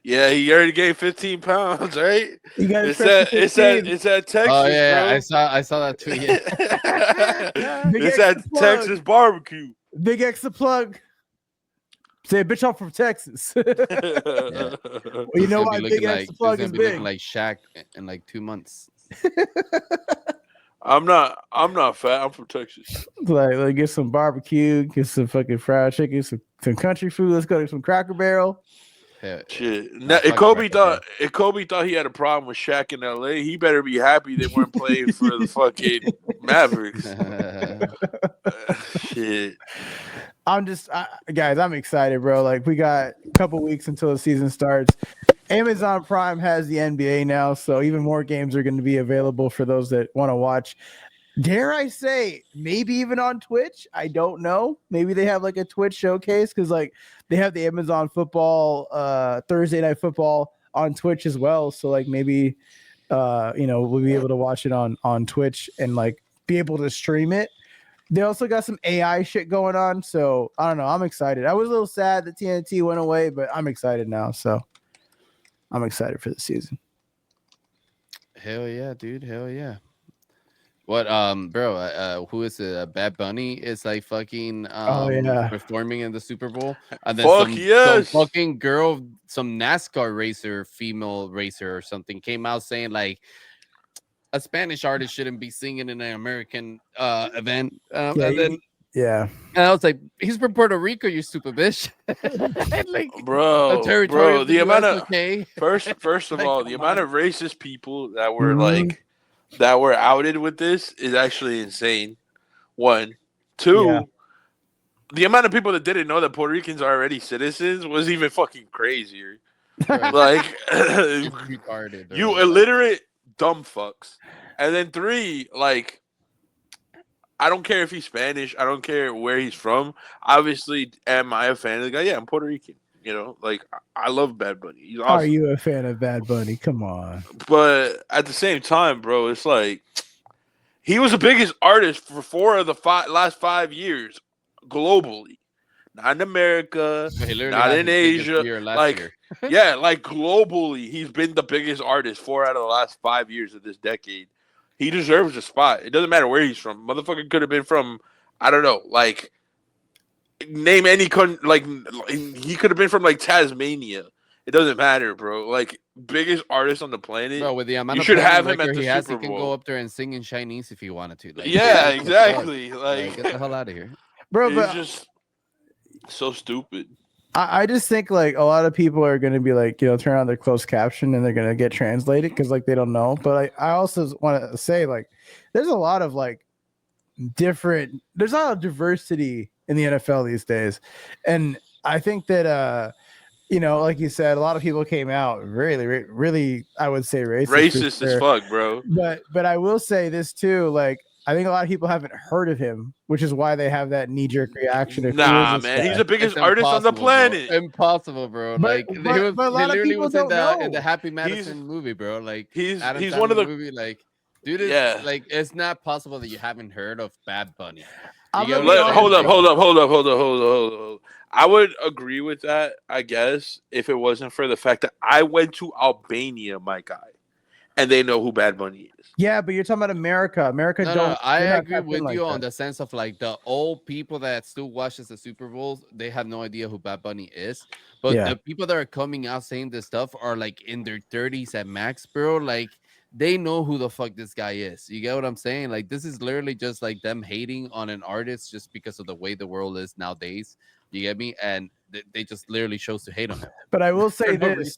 Yeah, he already gained 15 pounds, right? You got it's at Texas. Oh yeah, bro. I saw that tweet. It's at Texas barbecue. Big X the plug. Say, bitch, I'm from Texas. Well, you know why Big X the plug is big? Looking like Shaq in like 2 months. I'm not fat. I'm from Texas. Like get some barbecue, get some fucking fried chicken, some country food. Let's go to some Cracker Barrel. Yeah, shit. Now, if Kobe thought he had a problem with Shaq in LA, he better be happy they weren't playing for the fucking Mavericks. Shit. Guys, I'm excited, bro. Like we got a couple weeks until the season starts. Amazon Prime has the NBA now, so even more games are going to be available for those that want to watch. Dare I say, maybe even on Twitch? I don't know. Maybe they have like a Twitch showcase because like they have the Amazon football, Thursday Night Football on Twitch as well. So like maybe, we'll be able to watch it on Twitch and like be able to stream it. They also got some AI shit going on. So I don't know. I'm excited. I was a little sad that TNT went away, but I'm excited now. So I'm excited for the season. Hell yeah, dude. Hell yeah. What, bro? Who is it? Bad Bunny is like fucking performing in the Super Bowl, and then some fucking girl, some NASCAR racer, female racer or something, came out saying like a Spanish artist shouldn't be singing in an American event. And I was like, he's from Puerto Rico, you stupid bitch. Like, bro, the amount of first of all, the amount of racist people that were like. That were outed with this is actually insane. 1, 2, the amount of people that didn't know that Puerto Ricans are already citizens was even fucking crazier. Like, you illiterate dumb fucks. And then 3, like, I don't care if he's Spanish. I don't care where he's from. Obviously, am I a fan of the guy? Yeah, I'm Puerto Rican. You know, like, I love Bad Bunny. He's awesome. Are you a fan of Bad Bunny? Come on. But at the same time, bro, it's like he was the biggest artist for 4 of the last 5 years globally. not in America, He literally not had in his biggest Asia. year last Like, year. yeah, like globally, he's been the biggest artist 4 out of the last 5 years of this decade. He deserves a spot. It doesn't matter where he's from. Motherfucker could have been from, I don't know, like name any country. Like he could have been from like Tasmania. It doesn't matter, bro. Like biggest artist on the planet. Bro, with the amount You of should platinum have him at record the he has, Super he can go Bowl. up there and sing in Chinese if he wanted to. Like, Yeah, what the fuck? exactly. Like, Like get the hell out of here. Bro, he's but just so stupid. I just think like a lot of people are going to be like, turn on their closed caption and they're going to get translated because like they don't know. But I also want to say like there's a lot of like there's a lot of diversity in the NFL these days. And I think that, like you said, a lot of people came out really, I would say Racist as fuck, bro. But I will say this too, like I think a lot of people haven't heard of him, which is why they have that knee-jerk reaction. Nah, man, he's the biggest artist on the planet. Bro. Impossible, bro. But Like a lot of people don't know. in the Happy Madison movie, bro. Like he's one of the movie. Like, dude, yeah. Like it's not possible that you haven't heard of Bad Bunny. Hold up. I would agree with that, I guess, if it wasn't for the fact that I went to Albania, my guy, and they know who Bad Bunny is. Yeah, but you're talking about America. No, I agree with you on the sense of like the old people that still watches the Super Bowls, they have no idea who Bad Bunny is. But the people that are coming out saying this stuff are like in their 30s at max, bro. Like they know who the fuck this guy is. You get what I'm saying? Like this is literally just like them hating on an artist just because of the way the world is nowadays. You get me? And they just literally chose to hate on him. But I will say this.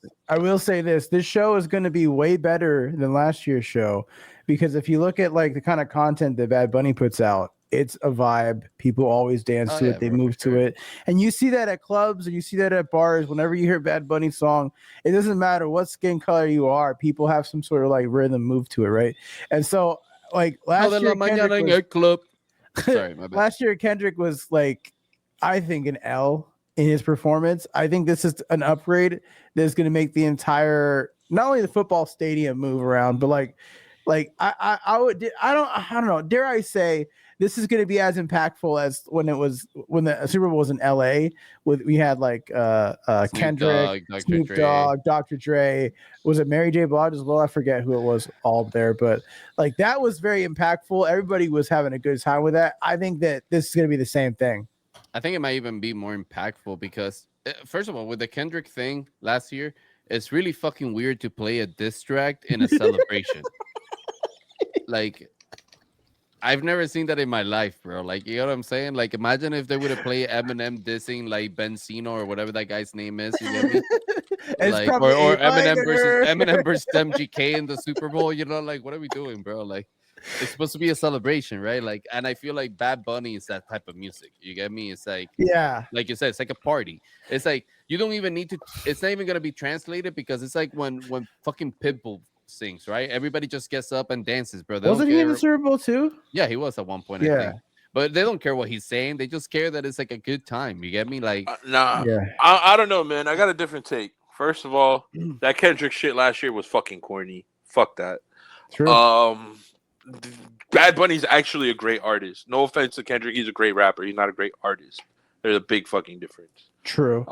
This show is going to be way better than last year's show because if you look at like the kind of content that Bad Bunny puts out, it's a vibe. People always dance to it. They move to it. And you see that at clubs and you see that at bars. Whenever you hear Bad Bunny song, it doesn't matter what skin color you are. People have some sort of like rhythm move to it, right? And so like last year, last year Kendrick was like, I think an L in his performance. I think this is an upgrade that's going to make the entire, not only the football stadium move around, but like I don't know. Dare I say this is going to be as impactful as when the Super Bowl was in LA we had like Kendrick, Snoop Dogg, Dr. Dre. Was it Mary J. Blige as well? I forget who it was all there, but like that was very impactful. Everybody was having a good time with that. I think that this is going to be the same thing. I think it might even be more impactful because, first of all, with the Kendrick thing last year, it's really fucking weird to play a diss track in a celebration. Like, I've never seen that in my life, bro. Like, you know what I'm saying? Like, imagine if they would have played Eminem dissing like Benzino or whatever that guy's name is. You get me? Like, or Eminem versus MGK in the Super Bowl. You know, like, what are we doing, bro? Like. It's supposed to be a celebration, right? Like, and I feel like Bad Bunny is that type of music. You get me? It's like, like you said, it's like a party. It's like you don't even need to. It's not even gonna be translated because it's like when fucking Pitbull sings, right? Everybody just gets up and dances, bro. Wasn't he in the Super Bowl too? Yeah, he was at one point. I think. But they don't care what he's saying. They just care that it's like a good time. You get me? Like, I don't know, man. I got a different take. First of all, that Kendrick shit last year was fucking corny. Fuck that. True. Bad Bunny's actually a great artist. No offense to Kendrick, he's a great rapper. He's not a great artist. There's a big fucking difference. True.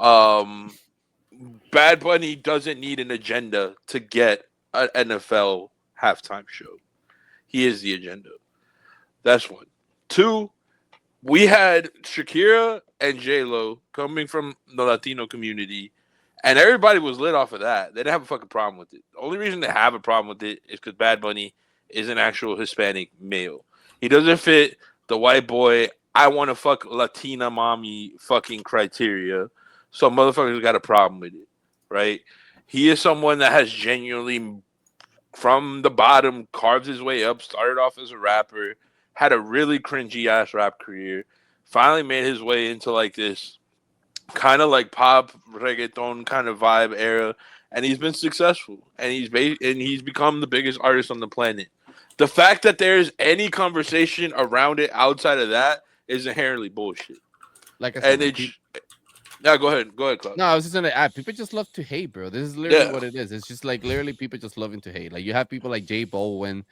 Bad Bunny doesn't need an agenda to get an NFL halftime show. He is the agenda. That's one. Two, we had Shakira and J-Lo coming from the Latino community, and everybody was lit off of that. They didn't have a fucking problem with it. The only reason they have a problem with it is because Bad Bunny is an actual Hispanic male. He doesn't fit the white boy, I want to fuck Latina mommy fucking criteria. So motherfuckers got a problem with it, right? He is someone that has genuinely, from the bottom, carved his way up, started off as a rapper, had a really cringy ass rap career, finally made his way into like this kind of like pop reggaeton kind of vibe era, and he's been successful, and he's become the biggest artist on the planet. The fact that there's any conversation around it outside of that is inherently bullshit. Like I said, go ahead, Clark. No, I was just gonna add, people just love to hate, bro. This is literally what it is. It's just like literally people just loving to hate. Like you have people like J Balvin,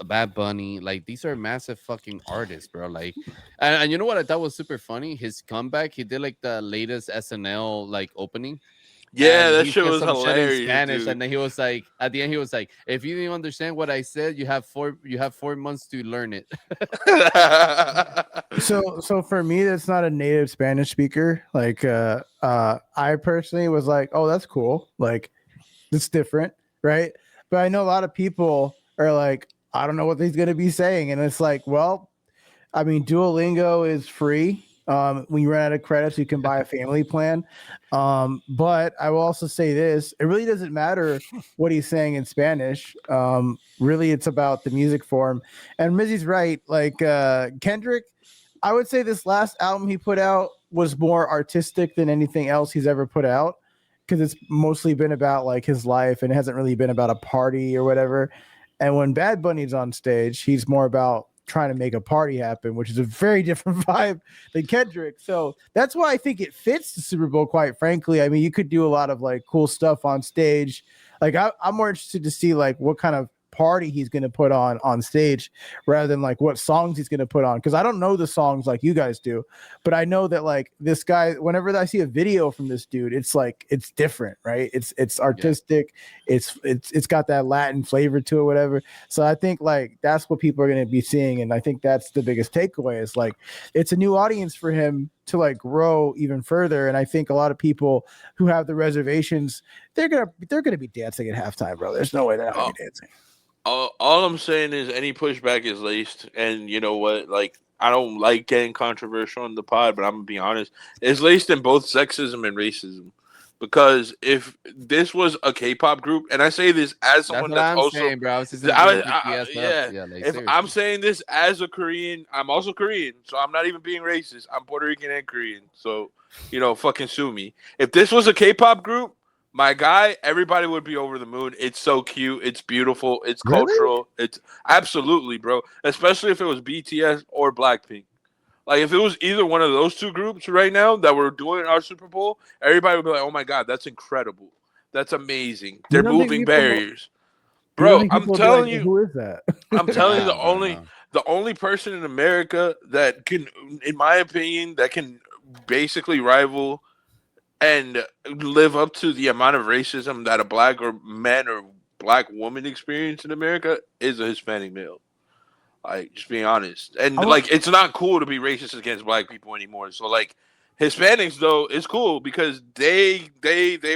Bad Bunny, like these are massive fucking artists, bro. Like, and you know what I thought was super funny? His comeback. He did like the latest SNL like opening, Yeah, and that he shit said was some shit in hilarious, Spanish, dude. and then he was like, at the end, he was like, "If you didn't understand what I said, you have 4 months to learn it." So for me, that's not a native Spanish speaker. Like, I personally was like, oh, that's cool. Like, it's different, right? But I know a lot of people are like, I don't know what he's gonna be saying, and it's like, well, I mean, Duolingo is free. When you run out of credits, you can buy a family plan. But I will also say this: it really doesn't matter what he's saying in Spanish. Really, it's about the music form. And Mizzy's right. Like Kendrick, I would say this last album he put out was more artistic than anything else he's ever put out because it's mostly been about like his life and it hasn't really been about a party or whatever. And when Bad Bunny's on stage, he's more about trying to make a party happen, which is a very different vibe than Kendrick. So that's why I think it fits the Super Bowl, quite frankly. I mean, you could do a lot of like cool stuff on stage. Like I'm more interested to see like what kind of party he's going to put on stage rather than like what songs he's going to put on, because I don't know the songs like you guys do, but I know that like this guy, whenever I see a video from this dude, it's like it's different, right? It's artistic, it's got that Latin flavor to it, whatever. So I think like that's what people are going to be seeing, and I think that's the biggest takeaway is like it's a new audience for him to like grow even further. And I think a lot of people who have the reservations, they're gonna be dancing at halftime, bro. There's no way they're not gonna be dancing. All I'm saying is any pushback is laced, and you know what? Like, I don't like getting controversial on the pod, but I'm gonna be honest. It's laced in both sexism and racism. Because if this was a K-pop group, and I say this as someone That's what I'm also, saying, bro. I was just yeah. Yeah, like, If seriously. I'm saying this as a Korean, I'm also Korean, so I'm not even being racist. I'm Puerto Rican and Korean, so fucking sue me. If this was a K-pop group, my guy, everybody would be over the moon. It's so cute. It's beautiful. It's cultural. Really? It's absolutely, bro. Especially if it was BTS or Blackpink. Like, if it was either one of those two groups right now that were doing our Super Bowl, everybody would be like, "Oh my god, that's incredible. That's amazing. They're moving barriers." Bro, I'm telling you, who is that? I'm telling you, No. the only person in America that can, in my opinion, that can basically rival and live up to the amount of racism that a black or man or black woman experience in America is a Hispanic male. Like, just being honest. And like, it's not cool to be racist against black people anymore. So like, Hispanics though, it's cool because they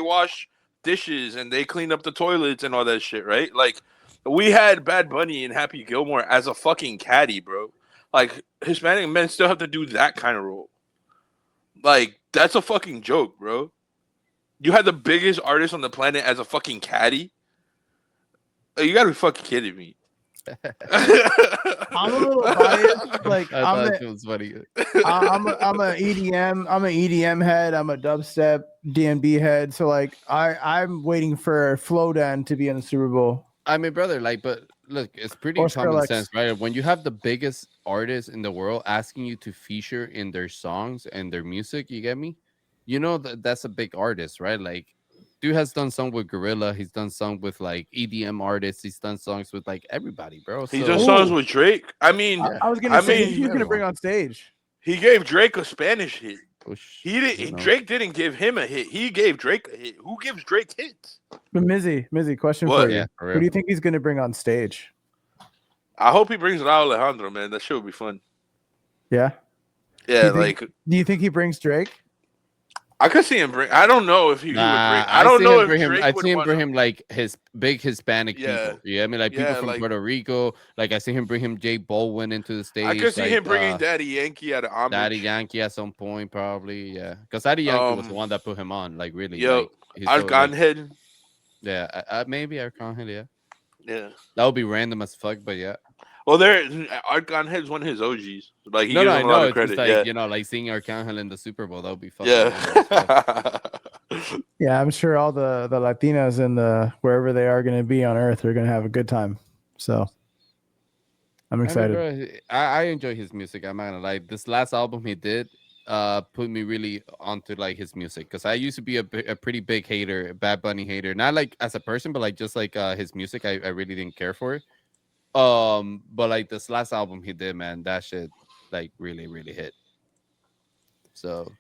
wash dishes and they clean up the toilets and all that shit, right? Like, we had Bad Bunny and Happy Gilmore as a fucking caddy, bro. Like, Hispanic men still have to do that kind of role. Like, that's a fucking joke, bro. You had the biggest artist on the planet as a fucking caddy? You gotta be fucking kidding me. I'm a little biased. Like I thought it was funny. I'm a EDM head. I'm a dubstep DnB head. So like I'm waiting for Flowdan to be in the Super Bowl. I mean, brother, like, but look, it's pretty Or common Skrillex. sense, right? When you have the biggest artists in the world asking you to feature in their songs and their music, you get me? You know that's a big artist, right? Like, dude has done song with Gorilla. He's done song with like EDM artists. He's done songs with like everybody, bro. He's done songs with Drake. I mean, I was gonna say who's gonna bring on stage. He gave Drake a Spanish hit. He didn't. Drake didn't give him a hit. He gave Drake a hit. Who gives Drake hits? But Mizzy, question What? for you. Yeah, for Who do you think he's gonna bring on stage? I hope he brings Raul Alejandro, man. That shit would be fun. Yeah. Yeah, do you think he brings Drake? I could see him bring. I don't know if he would bring. I don't know if Drake I see him would bring him like his big Hispanic Yeah. people. Yeah, I mean, like people Yeah, from like- Puerto Rico. Like I see him bring him Jay Baldwin into the stage. I could see like, him bringing Daddy Yankee out of homage. Daddy Yankee at some point, probably. Yeah, because Daddy Yankee was the one that put him on. Like really. Like, he's so, like, Arcángel. yeah, maybe Arcángel. Yeah, Yeah. that would be random as fuck, but yeah. Well, Arcángel's one of his OGs. Like, he No, gives I him a lot know. of It's credit. just like like seeing Arcángel in the Super Bowl. That would be fucking. Yeah. Yeah, I'm sure all the Latinas in the wherever they are going to be on Earth are going to have a good time. So I'm excited. I mean, bro, I enjoy his music. I'm not gonna lie. This last album he did put me really onto like his music, because I used to be a pretty big hater, Bad Bunny hater. Not like as a person, but like just like his music. I really didn't care for it. But like this last album he did, man, that shit like really, really hit. So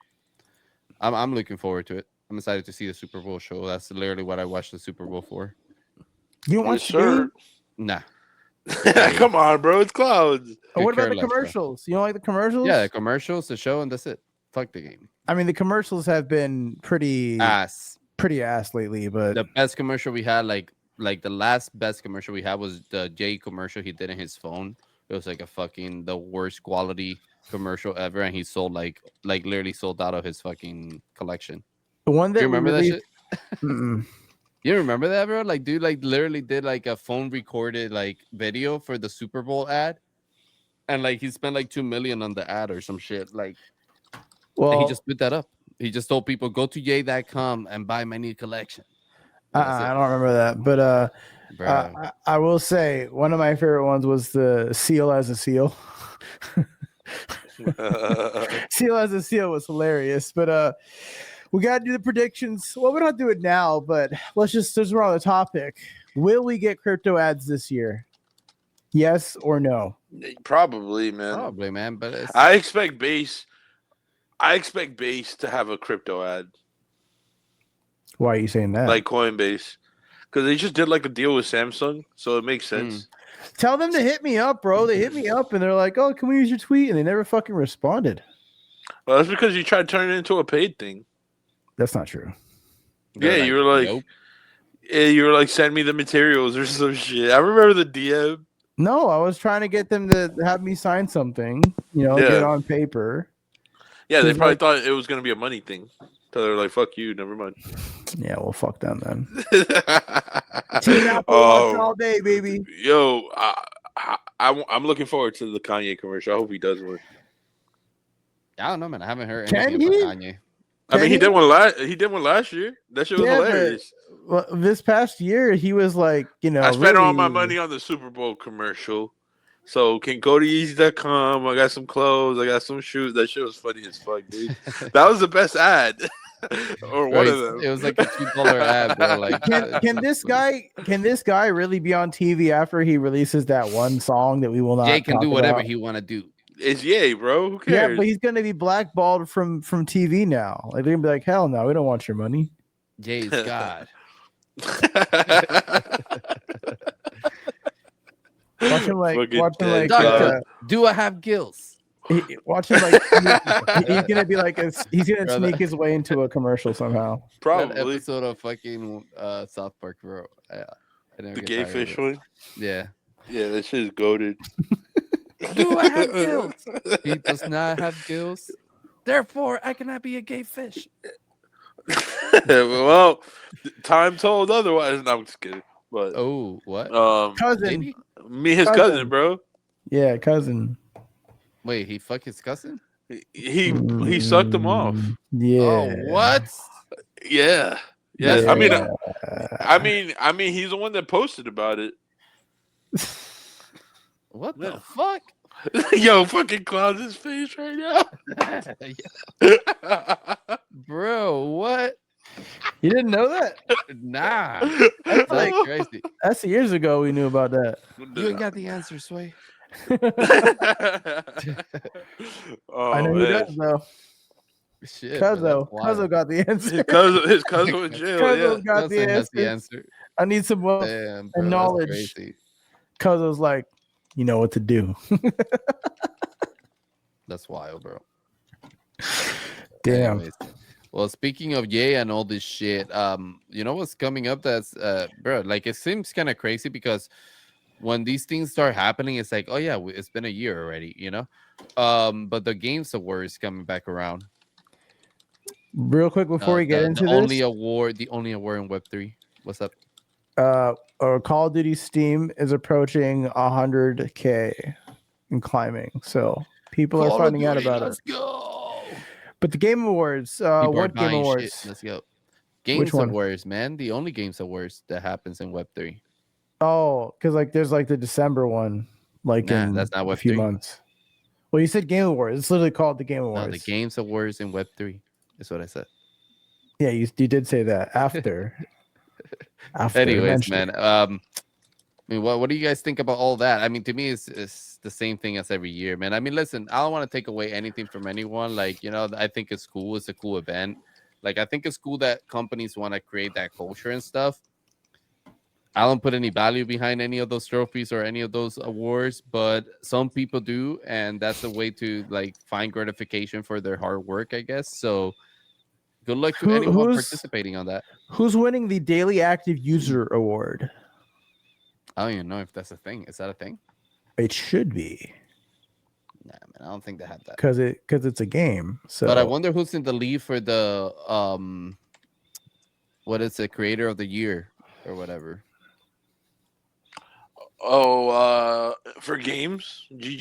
I'm looking forward to it. I'm excited to see the Super Bowl show. That's literally what I watched the Super Bowl for. You don't watch the game? Nah. Come on, bro. It's clouds. What about care the less, bro. commercials? You don't like the commercials? Yeah, the commercials, the show, and that's it. Fuck the game. I mean, the commercials have been pretty Ass. lately, but The best commercial we had, like the last best commercial we had was the Jay commercial he did in his phone. It was like the worst quality commercial ever, and he sold like literally sold out of his fucking collection. the one that You remember that shit? Mm-mm. You remember that, bro? Like, dude, like literally did like a phone recorded like video for the Super Bowl ad, and like he spent like $2 million on the ad or some shit. Like, Well, he just put that up. He just told people go to yay.com and buy my new collection. I don't remember that, but I will say one of my favorite ones was the seal as a seal. Seal as a seal was hilarious, but we got to do the predictions. Well, we don't do it now, but let's just, since we're on the topic, will we get crypto ads this year? Yes or no? Probably, man. Probably, man. But I expect base to have a crypto ad, Why are you saying that? like Coinbase, because they just did like a deal with Samsung, so it makes sense. Tell them to hit me up, bro. They hit me up and they're like, "Oh, can we use your tweet?" And they never fucking responded. Well, that's because you tried to turn it into a paid thing. That's not true. Yeah, you were like, nope. Send me the materials or some shit. I remember the DM. No, I was trying to get them to have me sign something, get it on paper. Yeah, they It's probably like- thought it was gonna be a money thing. So they were like, "Fuck you, never mind." Yeah, well, fuck them then. Oh, all day, baby. yo, I'm looking forward to the Kanye commercial. I hope he does one. I don't know, man. I haven't heard Can anything he? about Kanye. I mean, he did one last year. That shit was Yeah, but- hilarious. Well, this past year, he was like, I spent all my money on the Super Bowl commercial. So can go to Yeezy.com. I got some clothes. I got some shoes. That shit was funny as fuck, dude. That was the best ad. Or one of them. It was like a $2 ad, bro. Like, Can this guy really be on TV after he releases that one song that we will not? Jay can talk do whatever about? he want to do. It's yay, bro. Who Yeah, cares? but he's gonna be blackballed from TV now. Like they're gonna be like, hell no, we don't want your money. Jay's God. Watch him like Doctor, do I have gills? watch him like he's gonna be like he's gonna Brother. sneak his way into a commercial somehow. That Probably episode of fucking South Park, bro. I never the get gay tired of fish it. one. Yeah. Yeah, that shit is goated. Do I have gills? He does not have gills. Therefore, I cannot be a gay fish. Well, time told otherwise. No, I'm just kidding. But Oh, what? Cousin, Maybe? me, his cousin, bro. yeah, cousin. Wait, he fuck his cousin? He sucked him off. Yeah. Oh, what? Yeah. That's Yeah. weird. I mean, he's the one that posted about it. What the Yeah. fuck? Yo, fucking clown his face right now. Bro, what? You didn't know that? Nah. That's That's like crazy. that's years ago we knew about that. You ain't got the answer, Sway. Oh, I know who man. does though. Shit. bro, Cuzzo. that's wild. Cuzzo got the answer. His cousin in jail. Cuzzo's Yeah. got Cousin has the answer. I need some wealth. Damn, bro, knowledge. that's crazy. Cuzzo's like, you know what to do. That's wild, bro. Damn. Anyways. Well, speaking of Ye and all this shit, you know what's coming up? That's bro, like it seems kind of crazy because when these things start happening, it's like, oh yeah, it's been a year already, you know. But the Games Award is coming back around. Real quick before we get into the this, only award in Web3. What's up? Call of Duty Steam is approaching 100K and climbing. So people are finding out about Let's it. go. But the Game Awards, People are what Game buying Awards? shit. Let's go. Games one? Awards, man. The only Games Awards that happens in Web3. Oh, because like there's like the December one, like Nah, in that's not a few Web3. months. Well, you said Game Awards. It's literally called the Game Awards. No, the Games Awards in Web3 is what I said. Yeah, you did say that after. After Anyways, mentioning man. I mean, what do you guys think about all that? I mean, to me, it's the same thing as every year, man. I mean, listen, I don't want to take away anything from anyone. Like, I think it's cool. It's a cool event. Like, I think it's cool that companies want to create that culture and stuff. I don't put any value behind any of those trophies or any of those awards, but some people do, and that's a way to like find gratification for their hard work, I guess. So, good luck to anyone participating on that. Who's winning the Daily Active User Award? I don't even know if that's a thing. Is that a thing? It should be. Nah, man, I don't think they have that. Because it's a game. So, but I wonder who's in the lead for the what is it, creator of the year or whatever. Oh, for games, GG.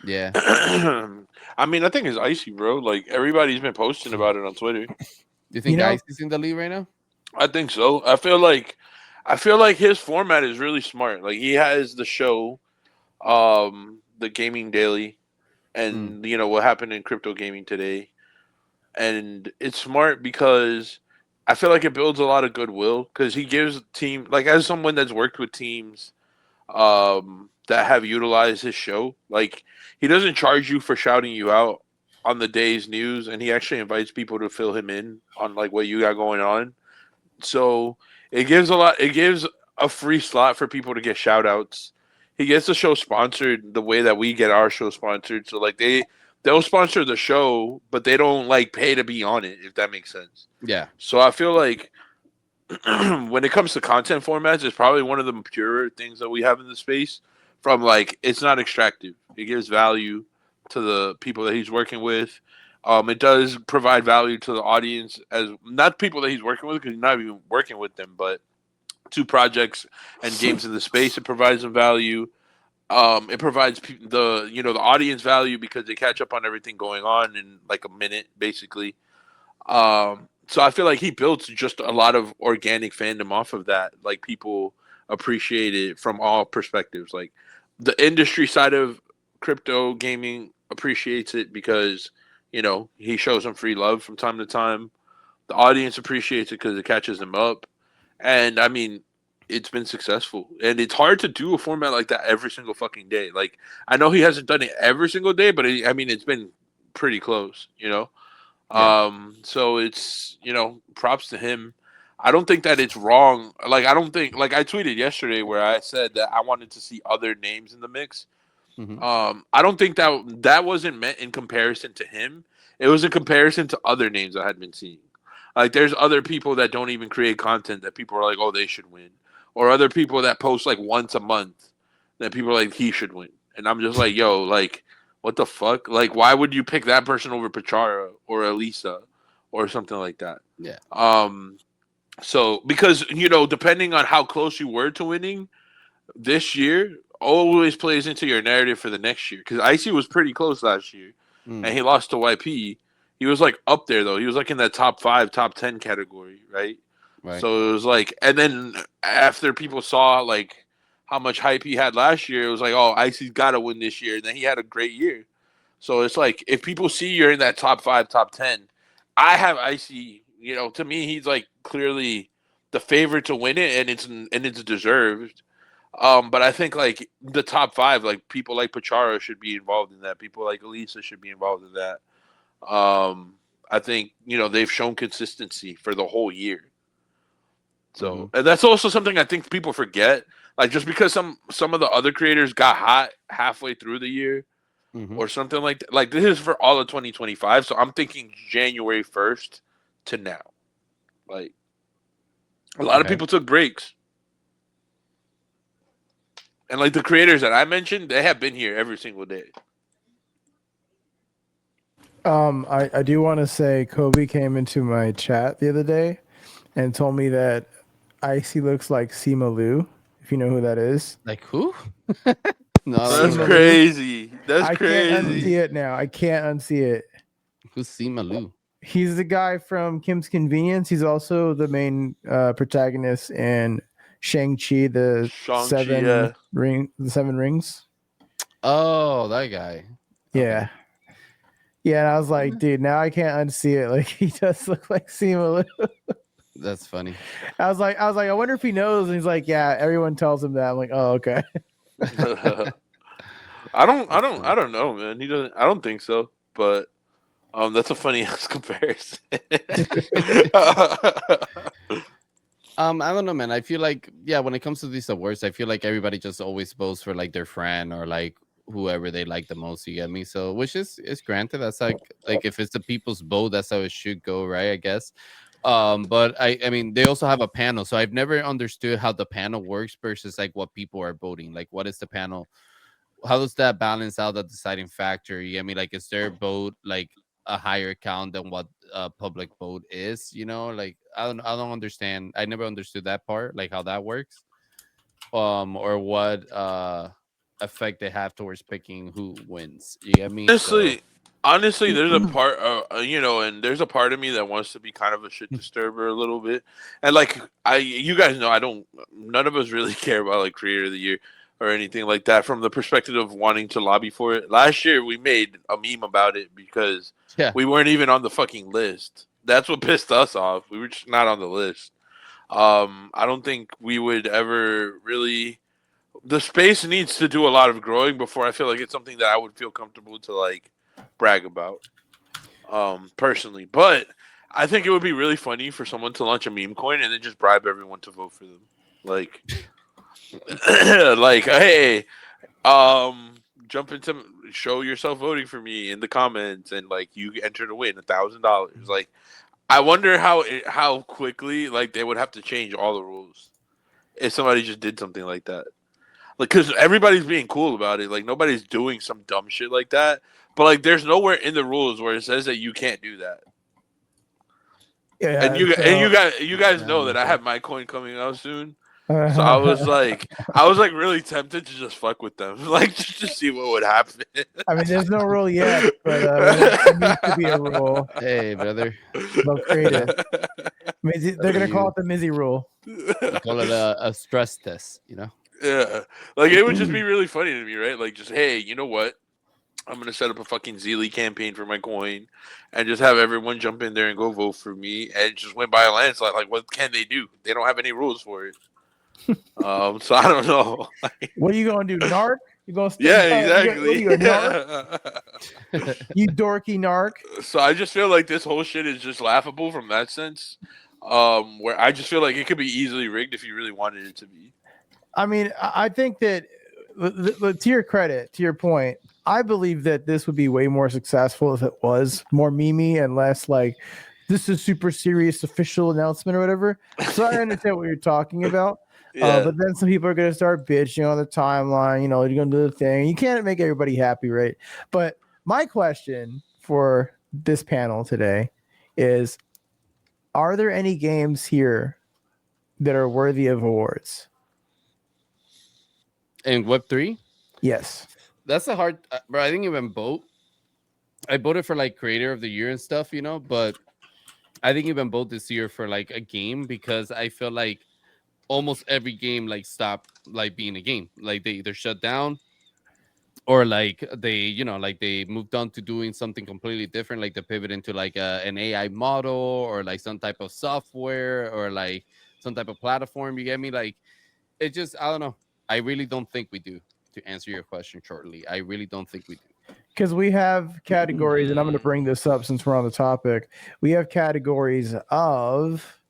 Yeah. I mean, I think it's Icy, bro. Like everybody's been posting about it on Twitter. Do you think Icy's in the lead right now? I think so. I feel like his format is really smart. Like he has the show, the Gaming Daily, and what happened in crypto gaming today, and it's smart because I feel like it builds a lot of goodwill because he gives team, like, as someone that's worked with teams that have utilized his show, like he doesn't charge you for shouting you out on the day's news, and he actually invites people to fill him in on like what you got going on. So it gives a free slot for people to get shout outs. He gets the show sponsored the way that we get our show sponsored. So like they'll sponsor the show, but they don't like pay to be on it, if that makes sense. Yeah. So I feel like when it comes to content formats, it's probably one of the purer things that we have in the space. From like, it's not extractive. It gives value to the people that he's working with. It does provide value to the audience, as not people that he's working with, because he's not even working with them, but to projects and games in the space. It provides them value. It provides the audience value because they catch up on everything going on in like a minute, basically. So I feel like he built just a lot of organic fandom off of that. Like people appreciate it from all perspectives. Like the industry side of crypto gaming appreciates it because he shows them free love from time to time. The audience appreciates it because it catches them up. And I mean, it's been successful. And it's hard to do a format like that every single fucking day. Like, I know he hasn't done it every single day, but it's been pretty close, Yeah. So it's, props to him. I don't think that it's wrong. Like, I don't think, like, I tweeted yesterday where I said that I wanted to see other names in the mix. Mm-hmm. I don't think that wasn't meant in comparison to him. It was in comparison to other names I had been seeing. Like, there's other people that don't even create content that people are like, oh, they should win. Or other people that post like once a month that people are like, he should win. And I'm just like, yo, like, what the fuck? Like, why would you pick that person over Pachara or Elisa or something like that? Yeah. So because, depending on how close you were to winning this year, always plays into your narrative for the next year. Because Icy was pretty close last year, and he lost to YP. He was like up there though. He was like in that top 5, top 10 category, right? Right. So it was like, and then after people saw like how much hype he had last year, it was like, oh, Icy's got to win this year. And then he had a great year. So it's like, if people see you're in that top 5, top 10, I have Icy. To me, he's like clearly the favorite to win it, and it's deserved. But I think like the top 5, like people like Pachara should be involved in that. People like Elisa should be involved in that. I think they've shown consistency for the whole year. So and that's also something I think people forget. Like just because some of the other creators got hot halfway through the year or something like that. Like this is for all of 2025. So I'm thinking January 1st to now. Like a lot of people took breaks. And like the creators that I mentioned, they have been here every single day. I do want to say Kobe came into my chat the other day and told me that Icy looks like Sima Lu, if you know who that is. Like who? No, that's crazy. That's crazy. I can't unsee it now. I can't unsee it. Who's Sima Lu? He's the guy from Kim's Convenience. He's also the main protagonist in Shang-Chi, the Seven Rings. Oh, that guy. Yeah. Yeah, and I was like, dude, now I can't unsee it. Like, he does look like Sima Lu. That's funny. I was like, I wonder if he knows. And he's like, yeah, everyone tells him that. I'm like, oh, okay. I don't know, man. He doesn't. I don't think so. But that's a funny ass comparison. I don't know, man. I feel like, yeah, when it comes to these awards, I feel like everybody just always votes for like their friend or like whoever they like the most. You get me? So, which is granted. That's like if it's the people's vote, that's how it should go, right? I guess. But I mean, they also have a panel, so I've never understood how the panel works versus like what people are voting. Like, what is the panel? How does that balance out the deciding factor? You get me? Like, is their vote like a higher count than what public vote is? You know, like I don't understand. I never understood that part, like how that works, or what effect they have towards picking who wins. You get me? So Honestly, there's a part, and there's a part of me that wants to be kind of a shit disturber a little bit, and like you guys know, none of us really care about like Creator of the Year or anything like that from the perspective of wanting to lobby for it. Last year, we made a meme about it because we weren't even on the fucking list. That's what pissed us off. We were just not on the list. I don't think we would ever really. The space needs to do a lot of growing before I feel like it's something that I would feel comfortable to like brag about, personally. But I think it would be really funny for someone to launch a meme coin and then just bribe everyone to vote for them. Like, like, hey, jump into show yourself voting for me in the comments, and like you enter to win $1,000. Like, I wonder how quickly like they would have to change all the rules if somebody just did something like that. Like, because everybody's being cool about it. Like, nobody's doing some dumb shit like that. But like, there's nowhere in the rules where it says that you can't do that. Yeah, and you guys know that I have my coin coming out soon. So I was like really tempted to just fuck with them, like just to see what would happen. I mean, there's no rule yet, but there needs to be a rule. hey, brother, they'll create it. They're gonna call it the Mizzy rule. they call it a stress test. You know. Yeah, like it would just be really funny to me, right? Like, just hey, you know what? I'm gonna set up a fucking Zeely campaign for my coin, and just have everyone jump in there and go vote for me, and just win by a landslide. Like, what can they do? They don't have any rules for it. So I don't know. What are you gonna do, narc? You gonna exactly. You narc? You dorky narc. So I just feel like this whole shit is just laughable from that sense. Where I just feel like it could be easily rigged if you really wanted it to be. I mean, I think that to your credit, to your point, I believe that this would be way more successful if it was more memey and less like this is super serious official announcement or whatever. So I understand what you're talking about. Yeah. But then some people are going to start bitching on the timeline. You know, you're going to do the thing. You can't make everybody happy, right? But my question for this panel today is, are there any games here that are worthy of awards? In Web3? Yes. That's a hard, bro. I didn't even vote. I voted for like Creator of the Year and stuff, you know, but I didn't even vote this year for like a game because I feel like almost every game like stopped like being a game. Like they either shut down or like they, you know, like they moved on to doing something completely different. Like they pivot into like an AI model or like some type of software or like some type of platform. You get me? Like it just, I don't know. I really don't think we do. To answer your question shortly, I really don't think we do. Because we have categories, and I'm going to bring this up since we're on the topic. We have categories of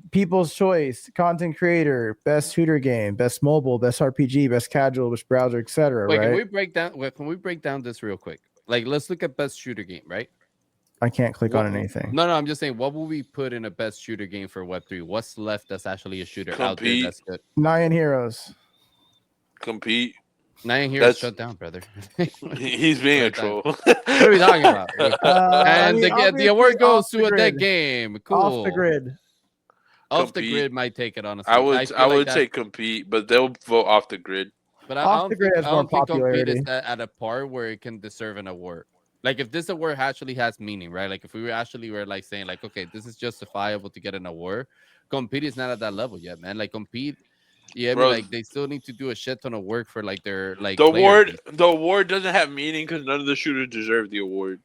People's Choice, Content Creator, Best Shooter Game, Best Mobile, Best RPG, Best Casual, Best Browser, etc. Wait, right? Can we break down this real quick? Like, let's look at Best Shooter Game, right? I can't click on anything. No, I'm just saying, what will we put in a Best Shooter Game for Web3? What's left that's actually a shooter out there that's good? Nine Heroes. Compete. Nine Heroes shut down, brother. He's being a troll. What are we talking about? The award goes to a dead game. Cool. Off the grid. Off the grid might take it, honestly. I would say compete, but they'll vote off the grid. But I don't think compete is at a part where it can deserve an award. Like if this award actually has meaning, right? Like if we were like saying like, okay, this is justifiable to get an award. Compete is not at that level yet, man. Like compete. Yeah, I mean, like they still need to do a shit ton of work for like their like the award. The award doesn't have meaning because none of the shooters deserve the award.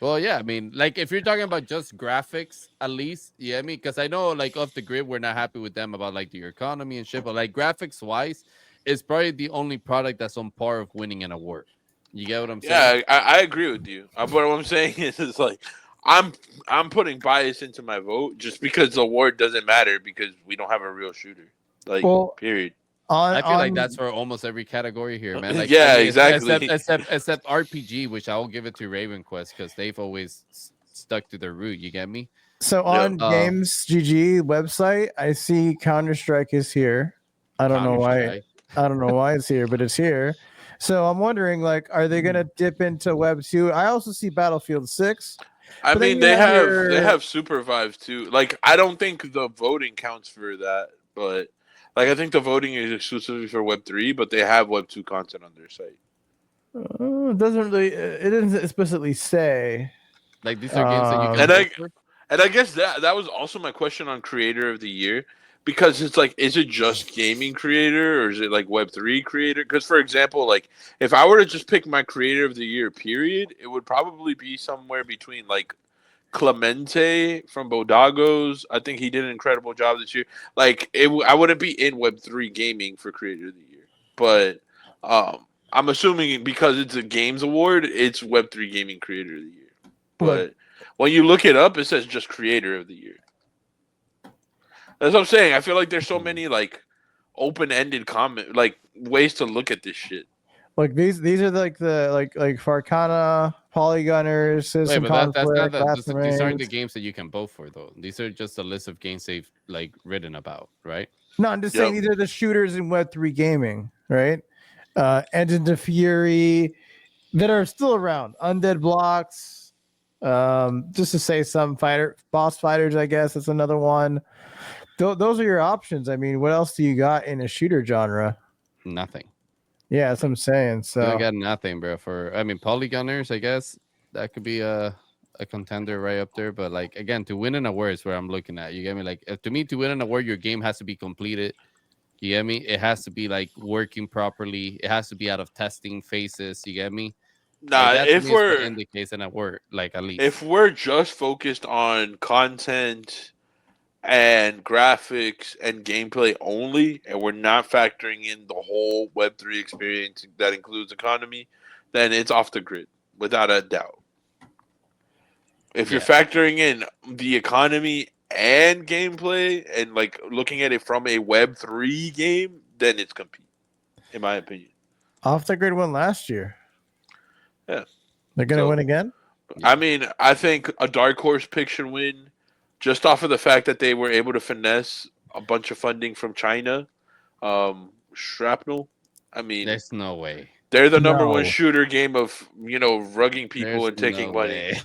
Well, yeah, I mean, like if you're talking about just graphics, at least, yeah, I mean, because I know like off the grid, we're not happy with them about like the economy and shit, but like graphics wise, it's probably the only product that's on par of winning an award. You get what I'm saying? Yeah, I agree with you. But what I'm saying is like I'm I'm putting bias into my vote just because the award doesn't matter because we don't have a real shooter. Like, Well, period. I feel like on that's for almost every category here, man. Like, I Yeah, mean, exactly. except RPG, which I'll give it to Raven Quest because they've always stuck to their root. You get me? so Yeah. on Games GG website, I see Counter Strike is here. I don't know why. Counter-Strike. I don't know why it's here, but it's here. So I'm wondering, like, are they gonna dip into Web 2? I also see Battlefield 6. I But then mean, you they have have your- they have Supervive too. Like, I don't think the voting counts for that, but like I think the voting is exclusively for Web3, but they have Web2 content on their site. It doesn't really. It doesn't explicitly say. Like these are games that you can And vote for. And I guess that was also my question on Creator of the Year, because it's like, is it just gaming creator or is it like Web3 creator? Because for example, like if I were to just pick my Creator of the Year, period, it would probably be somewhere between like Clemente from Bodagos. I think he did an incredible job this year. Like I wouldn't be in Web3 gaming for Creator of the Year, but I'm assuming because it's a games award, it's Web3 gaming Creator of the Year. But when you look it up, it says just Creator of the Year. That's what I'm saying. I feel like there's so many like open-ended comment like ways to look at this shit. Like these are like the like Farcana, Polygunners, Citizen Wait, but that's not Conflict, these aren't the Remains. games that you can vote for though. These are just a list of games they've like written about, right? No, I'm just saying Yep. these are the shooters in Web3 gaming, right? Engines of Fury that are still around. Undead Blocks, just to say some boss fighters, I guess that's another one. Those are your options. I mean, what else do you got in a shooter genre? Nothing. Yeah, that's what I'm saying. You So got nothing, bro. I mean, Polygunners, I guess that could be a contender right up there. But like again, to win an award is where I'm looking at. You get me? Like to me, to win an award, your game has to be completed. You get me? It has to be like working properly. It has to be out of testing phases. You get me? Nah, Like that to if me is what we're indicates an award, like at least. if we're just focused on content and graphics and gameplay only, and we're not factoring in the whole Web3 experience that includes economy, then it's off the grid without a doubt. If you're factoring in the economy and gameplay and like looking at it from a Web3 game, then it's compete, in my opinion. Off the grid won last year. Yeah. They're gonna win again? I mean, I think a dark horse pick should win just off of the fact that they were able to finesse a bunch of funding from China. Shrapnel. I mean, There's no way. they're the number one No. shooter game of, rugging people There's and taking no money. way.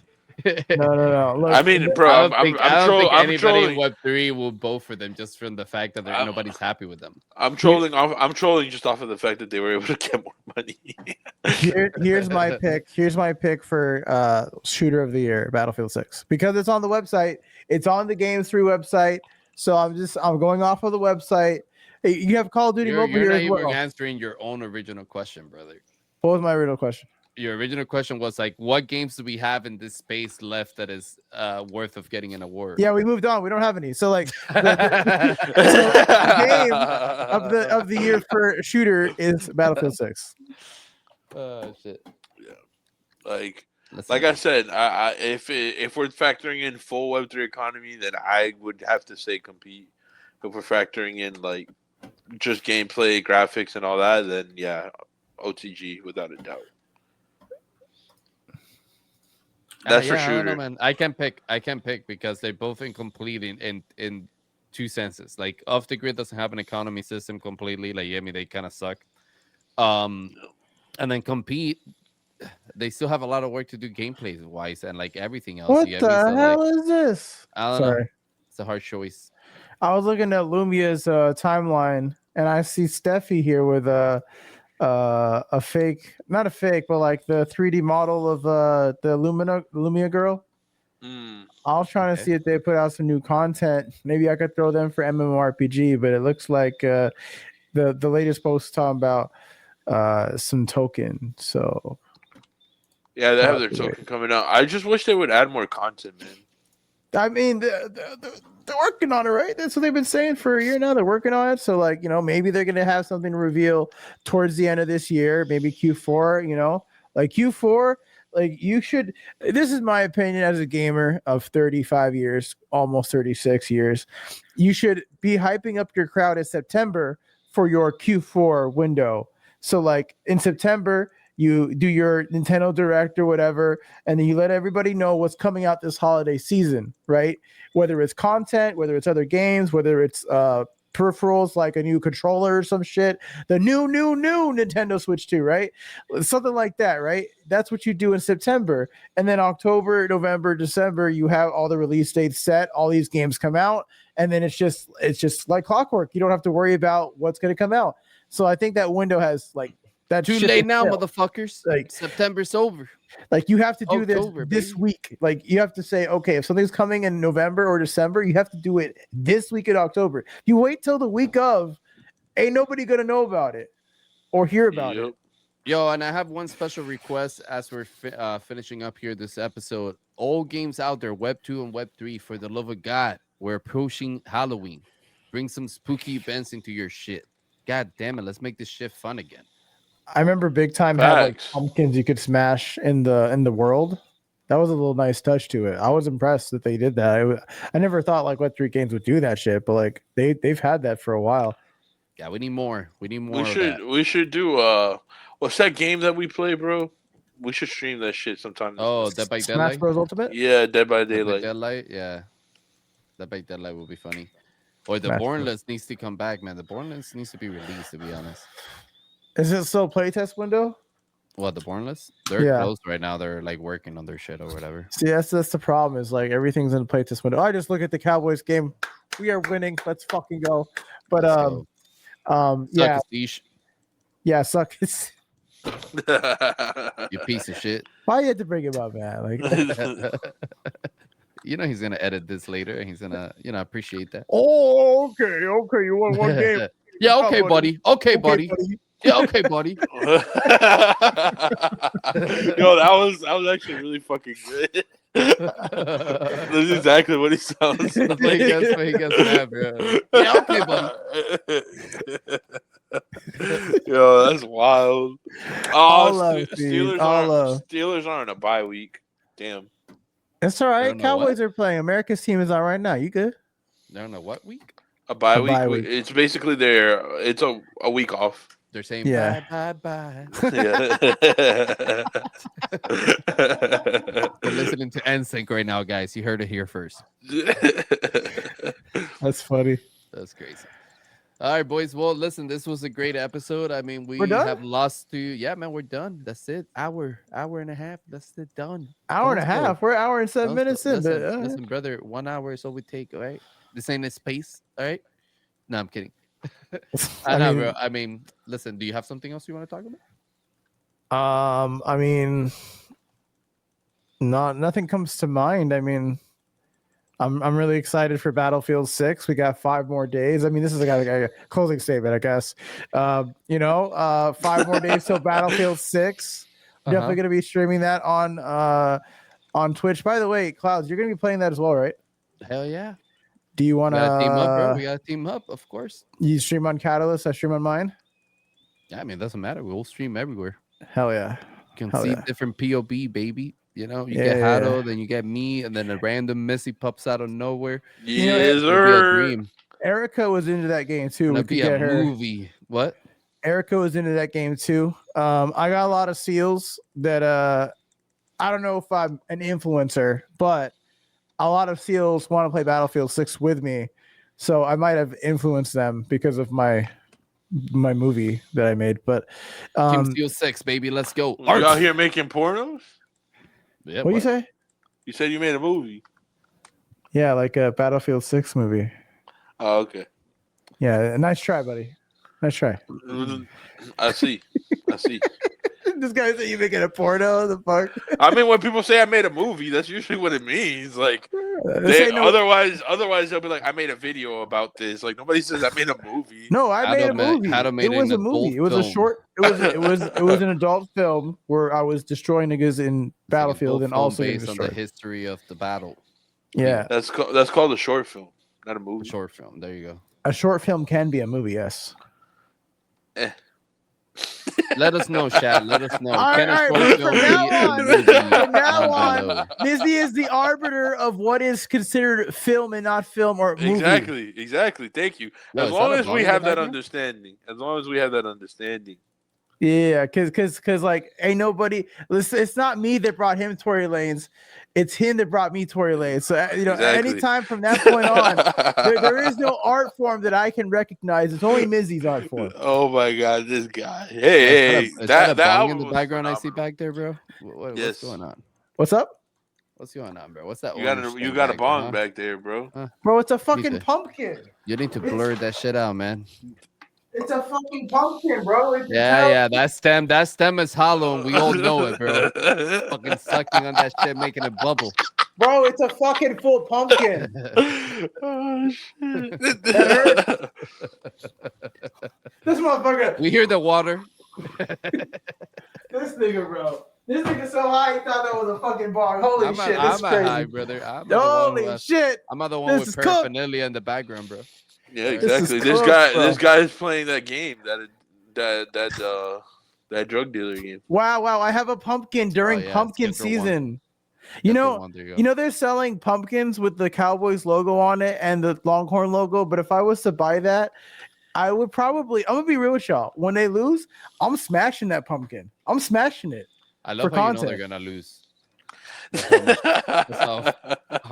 No. Look, I mean, bro, I don't think anybody trolling. in Web3 will vote for them just from the fact that nobody's happy with them. I'm trolling just off of the fact that they were able to get more money. here's my pick. Here's my pick for shooter of the year, Battlefield 6. Because it's on the website. It's on the Games 3 website. So I'm going off of the website. Hey, you have Call of Duty Mobile You're here not as even well. answering your own original question, brother. What was my original question? Your original question was like, what games do we have in this space left that is worth of getting an award? Yeah, we moved on. We don't have any. So like the game of the year for shooter is Battlefield 6. Oh shit. Like Let's like see. I said, if we're factoring in full Web3 economy, then I would have to say compete. If we're factoring in like just gameplay, graphics, and all that, then yeah, OTG without a doubt. That's for I don't know, shooter. man. I can pick because they're both incomplete in two senses. Like off the grid doesn't have an economy system completely. Like they kind of suck. And then compete, they still have a lot of work to do gameplay wise and like everything else. What you the get me? So, hell like, is this? I don't know. Sorry. It's a hard choice. I was looking at Lumia's timeline and I see Steffi here with a fake, not a fake, but like the 3D model of the Lumia girl. I was trying to see if they put out some new content. Maybe I could throw them for MMORPG, but it looks like the latest post talking about some token. So Yeah, they have their token coming out. I just wish they would add more content, man. I mean, they're working on it, right? That's what they've been saying for a year now. They're working on it. So, like, maybe they're going to have something to reveal towards the end of this year, maybe Q4, like Q4, like you should. This is my opinion as a gamer of 35 years, almost 36 years. You should be hyping up your crowd in September for your Q4 window. So, like, in September, you do your Nintendo Direct or whatever, and then you let everybody know what's coming out this holiday season, right? Whether it's content, whether it's other games, whether it's peripherals like a new controller or some shit, the new Nintendo Switch 2, right? Something like that, right? That's what you do in September. And then October, November, December, you have all the release dates set, all these games come out, and then it's just like clockwork. You don't have to worry about what's going to come out. So I think that window has like that Too late now, motherfuckers. Like September's over. Like you have to do October, this week. Like you have to say, okay, if something's coming in November or December, you have to do it this week in October. If you wait till the week of, ain't nobody gonna know about it or hear about it. Yo, and I have one special request as we're finishing up here this episode. All games out there, Web 2 and Web 3, for the love of God, we're approaching Halloween. Bring some spooky events into your shit. God damn it, let's make this shit fun again. I remember Big Time had like pumpkins you could smash in the world. That was a little nice touch to it. I was impressed that they did that. I never thought like Web3 games would do that shit, but like they've had that for a while. Yeah, we need more. We need more. We should do what's that game that we play, bro? We should stream that shit sometime. Oh, Dead by Smash Daylight. Bros Ultimate. Yeah, Dead by Daylight. Yeah, Dead by Daylight will be funny. Or the Borderlands needs to come back, man. The Borderlands needs to be released, to be honest. Is it still playtest window? What, the Borderlands? They're closed right now. They're like working on their shit or whatever. See, that's the problem. Is like everything's in the playtest window. I just look at the Cowboys game. We are winning. Let's fucking go. But yeah, suck. You piece of shit. Why you had to bring him up, man? Like, he's gonna edit this later, and he's gonna, appreciate that. Oh, okay. You won one game. Yeah, okay, buddy. Okay, buddy. Yeah, okay, buddy. Yo, that was actually really fucking good. That's exactly what he sounds like. That's what he gets mad, bro. Yeah, okay, buddy. Yo, that's wild. Oh, Steelers are on a bye week. Damn. That's all right. Cowboys are playing. America's team is out right now. You good? They're on a what week? A bye week. It's basically it's a week off. They're saying bye. Yeah. They're listening to NSYNC right now, guys. You heard it here first. That's funny. That's crazy. All right, boys. Well, listen, this was a great episode. I mean, we We're done? have lost to, yeah, man, we're done. That's it. Hour and a half. That's it. Done. Hour and a half. We're an hour and 7 minutes in. Listen, brother, 1 hour is all we take, all right? This ain't a space, all right? No, I'm kidding. I know, bro. I mean, listen, do you have something else you want to talk about? I mean, nothing comes to mind. I mean, I'm really excited for Battlefield 6. We got 5 more days. I mean, this is a closing statement, I guess. 5 more days till Battlefield 6. Definitely going to be streaming that on Twitch. By the way, Clouds, you're going to be playing that as well, right? Hell yeah. Do you want to team up, bro? We got to team up, of course. You stream on Catalyst, I stream on mine? Yeah, I mean, it doesn't matter. We'll stream everywhere. Hell yeah. You can see different POV, baby. You get Hado, then you get me, and then a random Missy pops out of nowhere. Yes, sir. Erica was into that game too. It'll be a movie. What? Erica was into that game too. I got a lot of seals that I don't know if I'm an influencer, but a lot of seals want to play Battlefield 6 with me. So I might have influenced them because of my movie that I made. But Team Steel 6, baby, let's go. Are you out here making pornos? Yeah, what do you say? You said you made a movie. Yeah, like a Battlefield 6 movie. Oh, okay. Yeah, nice try, buddy. Nice try. I see. This guy said you making a porno. The fuck? I mean, when people say I made a movie, that's usually what it means. Like, otherwise they'll be like, I made a video about this. Like, nobody says I made a movie. No, I made a movie. It was a movie. It was a short. It was an adult film where I was destroying niggas in Battlefield and also based on the history of the battle. Yeah, that's called a short film, not a movie. A short film. There you go. A short film can be a movie. Yes. Let us know, Chad. Let us know. From now on, Mizzy is the arbiter of what is considered film and not film or movie. Exactly. Thank you. As long as we have that understanding. Yeah, cause like ain't nobody. Listen, it's not me that brought him Tory Lanez. It's him that brought me Tory Lanez. So anytime from that point on, there is no art form that I can recognize. It's only Mizzy's art form. Oh my god, this guy! Hey, that album in the background I see back there, bro. What's going on? What's up? What's going on, bro? What's that? You got a bong back there, bro. Bro, it's a fucking pumpkin. You need to blur that shit out, man. It's a fucking pumpkin, bro. Yeah. That stem is hollow, and we all know it, bro. Fucking sucking on that shit, making it bubble. Bro, it's a fucking full pumpkin. Oh shit! This motherfucker. We hear the water. This nigga, bro. This nigga so high, he thought that was a fucking bong. Holy shit, this is crazy. High, brother. Holy shit. I'm not the one with paraphernalia in the background, bro. Yeah, exactly. This guy is playing that game, that drug dealer game. Wow. I have a pumpkin during pumpkin season. You know, they're selling pumpkins with the Cowboys logo on it and the Longhorn logo. But if I was to buy that, I'm gonna be real with y'all. When they lose, I'm smashing that pumpkin. I'm smashing it. I love how you know they're gonna lose. That's how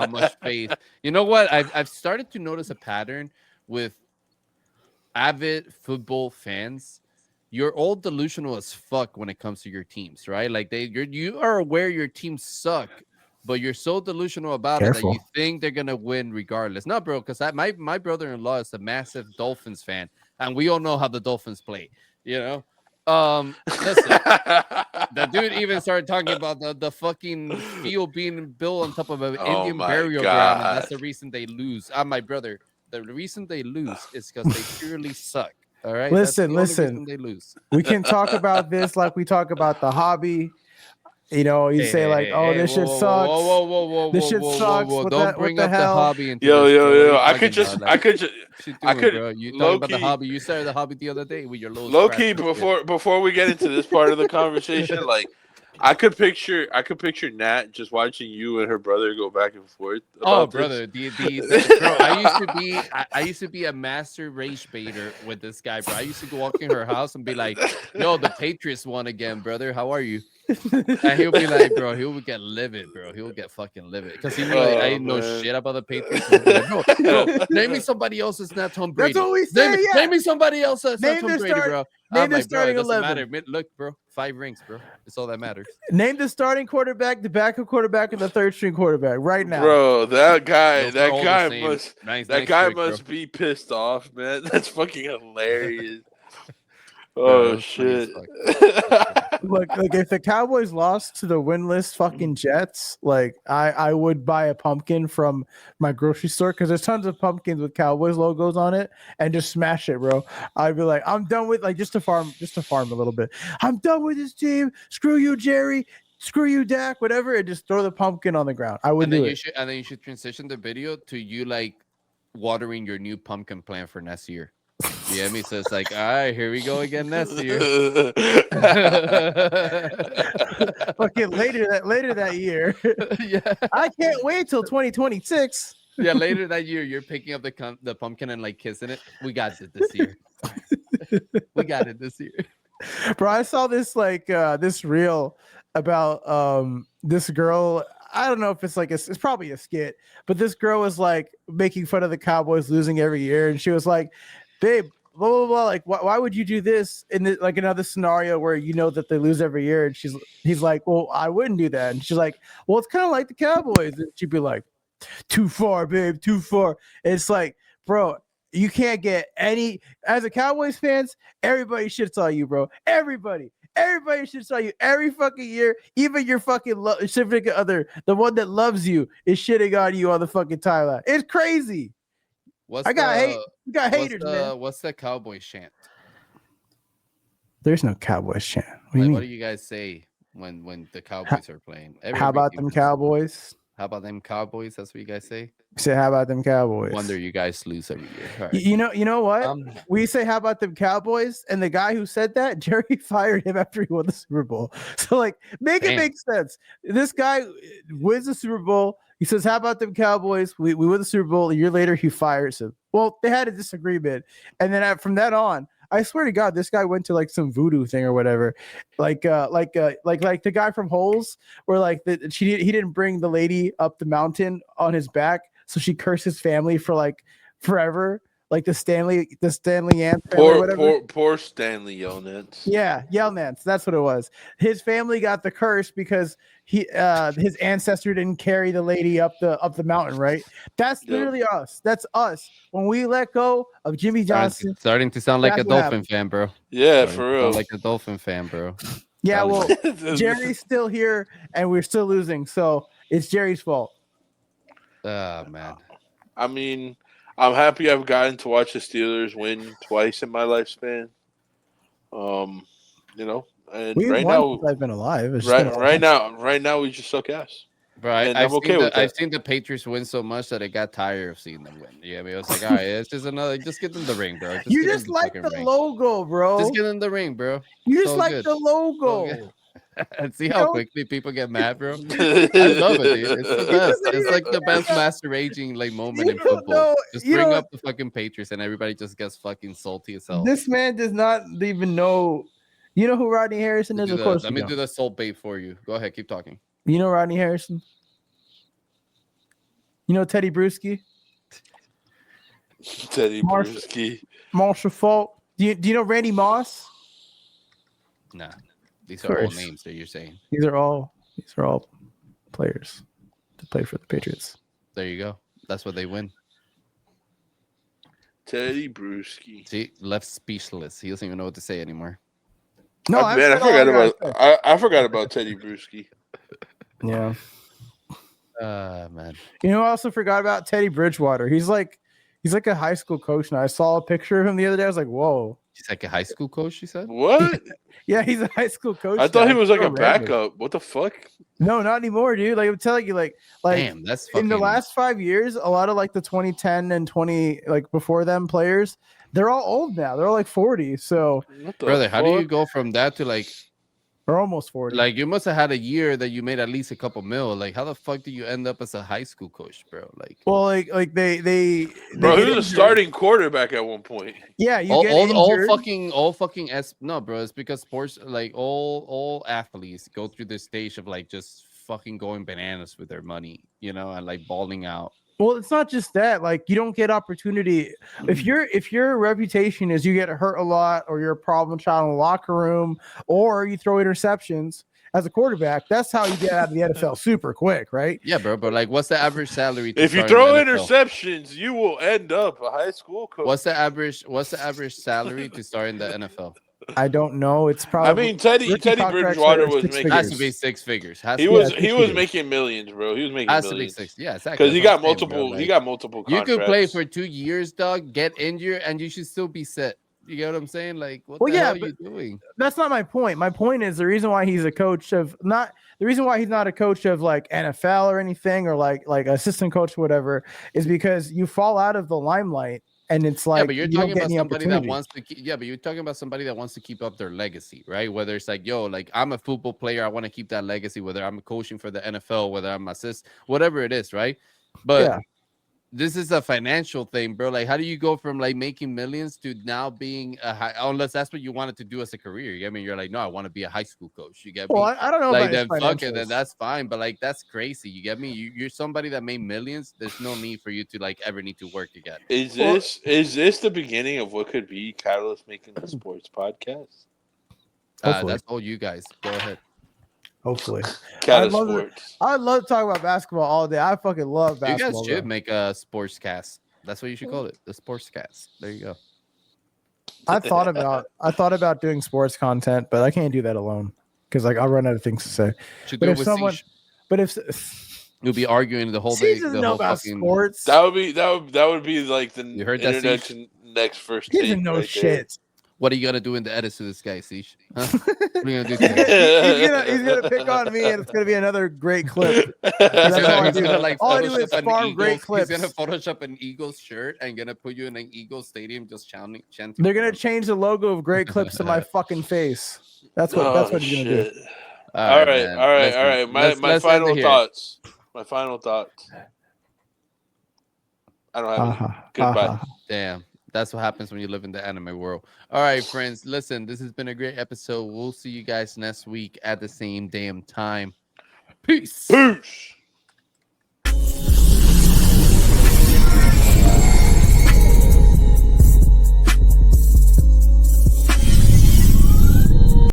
much faith. You know what? I've started to notice a pattern with avid football fans. You're all delusional as fuck when it comes to your teams, right? Like you are aware your teams suck, but you're so delusional about it that you think they're gonna win regardless. No, bro, because my brother-in-law is a massive Dolphins fan, and we all know how the Dolphins play. You know, listen, the dude even started talking about the fucking field being built on top of an Indian burial ground, and that's the reason they lose. My brother. The reason they lose is because they purely suck. All right. Listen. They lose. We can talk about this like we talk about the hobby. You know, you say like, "Oh, this shit sucks." Whoa! This shit sucks. Don't bring up the hobby. Yo! I could just. You talking about the hobby? You started the hobby the other day with your low key. Before we get into this part of the conversation, like. I could picture Nat just watching you and her brother go back and forth. Oh, brother, bro, I used to be a master rage baiter with this guy, bro. I used to go walk in her house and be like, "Yo, the Patriots won again, brother. How are you?" And he'll be like, "Bro, he'll get livid, bro. He'll get fucking livid because he knew I didn't know shit about the Patriots." Like, bro, name me somebody else that's not Tom Brady. That's what we say. Name me somebody else that's not Tom Brady, bro. Name the starting 11. Look, bro, 5 rings, bro. It's all that matters. Name the starting quarterback, the backup quarterback, and the third string quarterback right now. Bro, that guy must be pissed off, man. That's fucking hilarious. Oh shit! Look, if the Cowboys lost to the winless fucking Jets, like I would buy a pumpkin from my grocery store because there's tons of pumpkins with Cowboys logos on it, and just smash it, bro. I'd be like, I'm done with just to farm a little bit. I'm done with this team. Screw you, Jerry. Screw you, Dak. Whatever, and just throw the pumpkin on the ground. I would do it. And then you should transition the video to you like watering your new pumpkin plant for next year. Yeah, me says like, all right, here we go again next year. Okay, later that year. Yeah, I can't wait till 2026. Yeah, later that year, you're picking up the pumpkin and like kissing it. We got it this year. We got it this year, bro. I saw this this reel about this girl. I don't know if it's it's probably a skit, but this girl was like making fun of the Cowboys losing every year, and she was like, "Babe, blah blah blah. Like, why would you do this in like another scenario where you know that they lose every year?" And he's like, "Well, I wouldn't do that." And she's like, "Well, it's kind of like the Cowboys." And she'd be like, "Too far, babe, too far." And it's like, bro, you can't get any. As a Cowboys fans, everybody shits on you, bro. Everybody. Everybody should tell you every fucking year. Even your fucking significant other, the one that loves you, is shitting on you on the fucking timeline. It's crazy. What's I got the, hate. We got haters, man. What's the cowboy chant? There's no Cowboys chant. What do you Like, mean? what do you guys say when the Cowboys are playing? How about them Cowboys? How about them Cowboys? That's what you guys say. Say, how about them Cowboys? Wonder you guys lose every year. All right. You know what? We say, how about them Cowboys? And the guy who said that, Jerry fired him after he won the Super Bowl. So, like, make it make sense. This guy wins the Super Bowl. He says, how about them Cowboys? We win the Super Bowl. A year later, he fires him. Well, they had a disagreement. And then from that on, I swear to God, this guy went to like some voodoo thing or whatever, like the guy from Holes, where like he didn't bring the lady up the mountain on his back, so she cursed his family for like forever, like the Stanley Yance family. Poor Stanley Yelnats. Yeah, Yelnats. That's what it was. His family got the curse because his ancestor didn't carry the lady up the mountain, right? That's literally us. That's us. When we let go of Jimmy Johnson, starting to sound like a Dolphin fan, bro. Yeah, for real. Like a Dolphin fan, bro. Yeah, well, Jerry's still here and we're still losing, so it's Jerry's fault. Oh man. I mean, I'm happy I've gotten to watch the Steelers win twice in my lifespan. You know, and right now I've been alive. Right now we just suck ass. Bro, I've seen the Patriots win so much that I got tired of seeing them win. Yeah, I mean, I was like, all right, it's just get in the ring, bro. You just like the logo, bro. Just get in the ring, bro. You just like the logo. And see how quickly people get mad, bro. I love it, dude. It's the best. It's like the best master raging like moment in football. Just bring up the fucking Patriots and everybody just gets fucking salty as hell. This man does not even know. You know who Rodney Harrison is? Of course. Let me do the salt bait for you. Go ahead, keep talking. You know Rodney Harrison? You know Teddy Bruschi? Bruschi. Marshall Falk. Do you know Randy Moss? Nah. These are all names that you're saying. These are all players to play for the Patriots. There you go. That's what they win. Teddy Bruschi. See, left speechless. He doesn't even know what to say anymore. No, I forgot about Teddy Bruschi. Yeah. Man. You know, I also forgot about Teddy Bridgewater. He's like a high school coach now. I saw a picture of him the other day. I was like, whoa. He's like a high school coach, you said? What? Yeah, he's a high school coach. I thought he was like a backup. What the fuck? No, not anymore, dude. Like I'm telling you, like damn, that's fucking... in the last 5 years, a lot of like the 2010 and 20 like before them players, they're all old now. They're all like 40. So, brother, how do you go from that to like? Or almost 40. Like you must have had a year that you made at least a couple mil. Like how the fuck do you end up as a high school coach, bro? Like, well, like they bro, he was a starting quarterback at one point. Yeah, you all fucking no, bro. It's because sports, like all athletes go through this stage of like just fucking going bananas with their money, you know, and like balling out. Well, it's not just that. Like, you don't get opportunity if your reputation is you get hurt a lot, or you're a problem child in the locker room, or you throw interceptions as a quarterback. That's how you get out of the NFL super quick, right? Yeah, bro. But like, what's the average salary? If you throw interceptions, you will end up a high school coach. What's the average salary to start in the NFL? I don't know. It's probably. I mean, Teddy Bridgewater was making. Has to be six figures. He was making millions, bro. He was making millions. To be six. Yeah, exactly. Because he got multiple. He got multiple. You could play for 2 years, dog. Get injured, and you should still be set. You get what I'm saying? Like, what the hell are you doing? That's not my point. My point is the reason why he's a coach of not the reason why he's not a coach of like NFL or anything, or like assistant coach or whatever, is because you fall out of the limelight. And it's like, but you're talking about somebody that wants to keep, but you're talking about somebody that wants to keep up their legacy, right? Whether it's like, yo, like I'm a football player, I want to keep that legacy, whether I'm coaching for the NFL, whether I'm assist, whatever it is, right? But this is a financial thing, bro. Like, how do you go from like making millions to now being a high, unless that's what you wanted to do as a career? I mean, you're like, no, I want to be a high school coach. You get me? Well, I don't know. Like, then fuck it, then that's fine. But like, that's crazy. You get me? You're somebody that made millions. There's no need for you to like ever need to work again. Is this the beginning of what could be Catalyst making a sports podcast? That's all you guys. Go ahead. Hopefully. I'd love to talk about basketball all day. I fucking love basketball. You guys should make a sports cast. That's what you should call it. The sports cast. There you go. I thought about doing sports content, but I can't do that alone because like I'll run out of things to say. Should But do it if with someone, Siege. but if You'll be arguing the whole Siege day. doesn't The know whole about fucking. sports, That would be like the You heard that, internet's Siege? next first he take. doesn't know right shit. What are you gonna do in the edits to this guy, Siege? Huh? What are you gonna do He's today? he's gonna pick on me, and it's gonna be another great clip. there. That's all I He's do. gonna like All I do is Photoshop an farm great Eagles. He's gonna clips. Photoshop an Eagles shirt and gonna put you in an Eagles stadium just chanting. They're gonna change the logo of great clips to my fucking face. That's what he's gonna do. All right. man. All right. Listen, All right. My let's end it final here. thoughts. My final thoughts. I don't have any. Goodbye. Damn. That's what happens when you live in the anime world. All right, friends. Listen, this has been a great episode. We'll see you guys next week at the same damn time. Peace. Peace.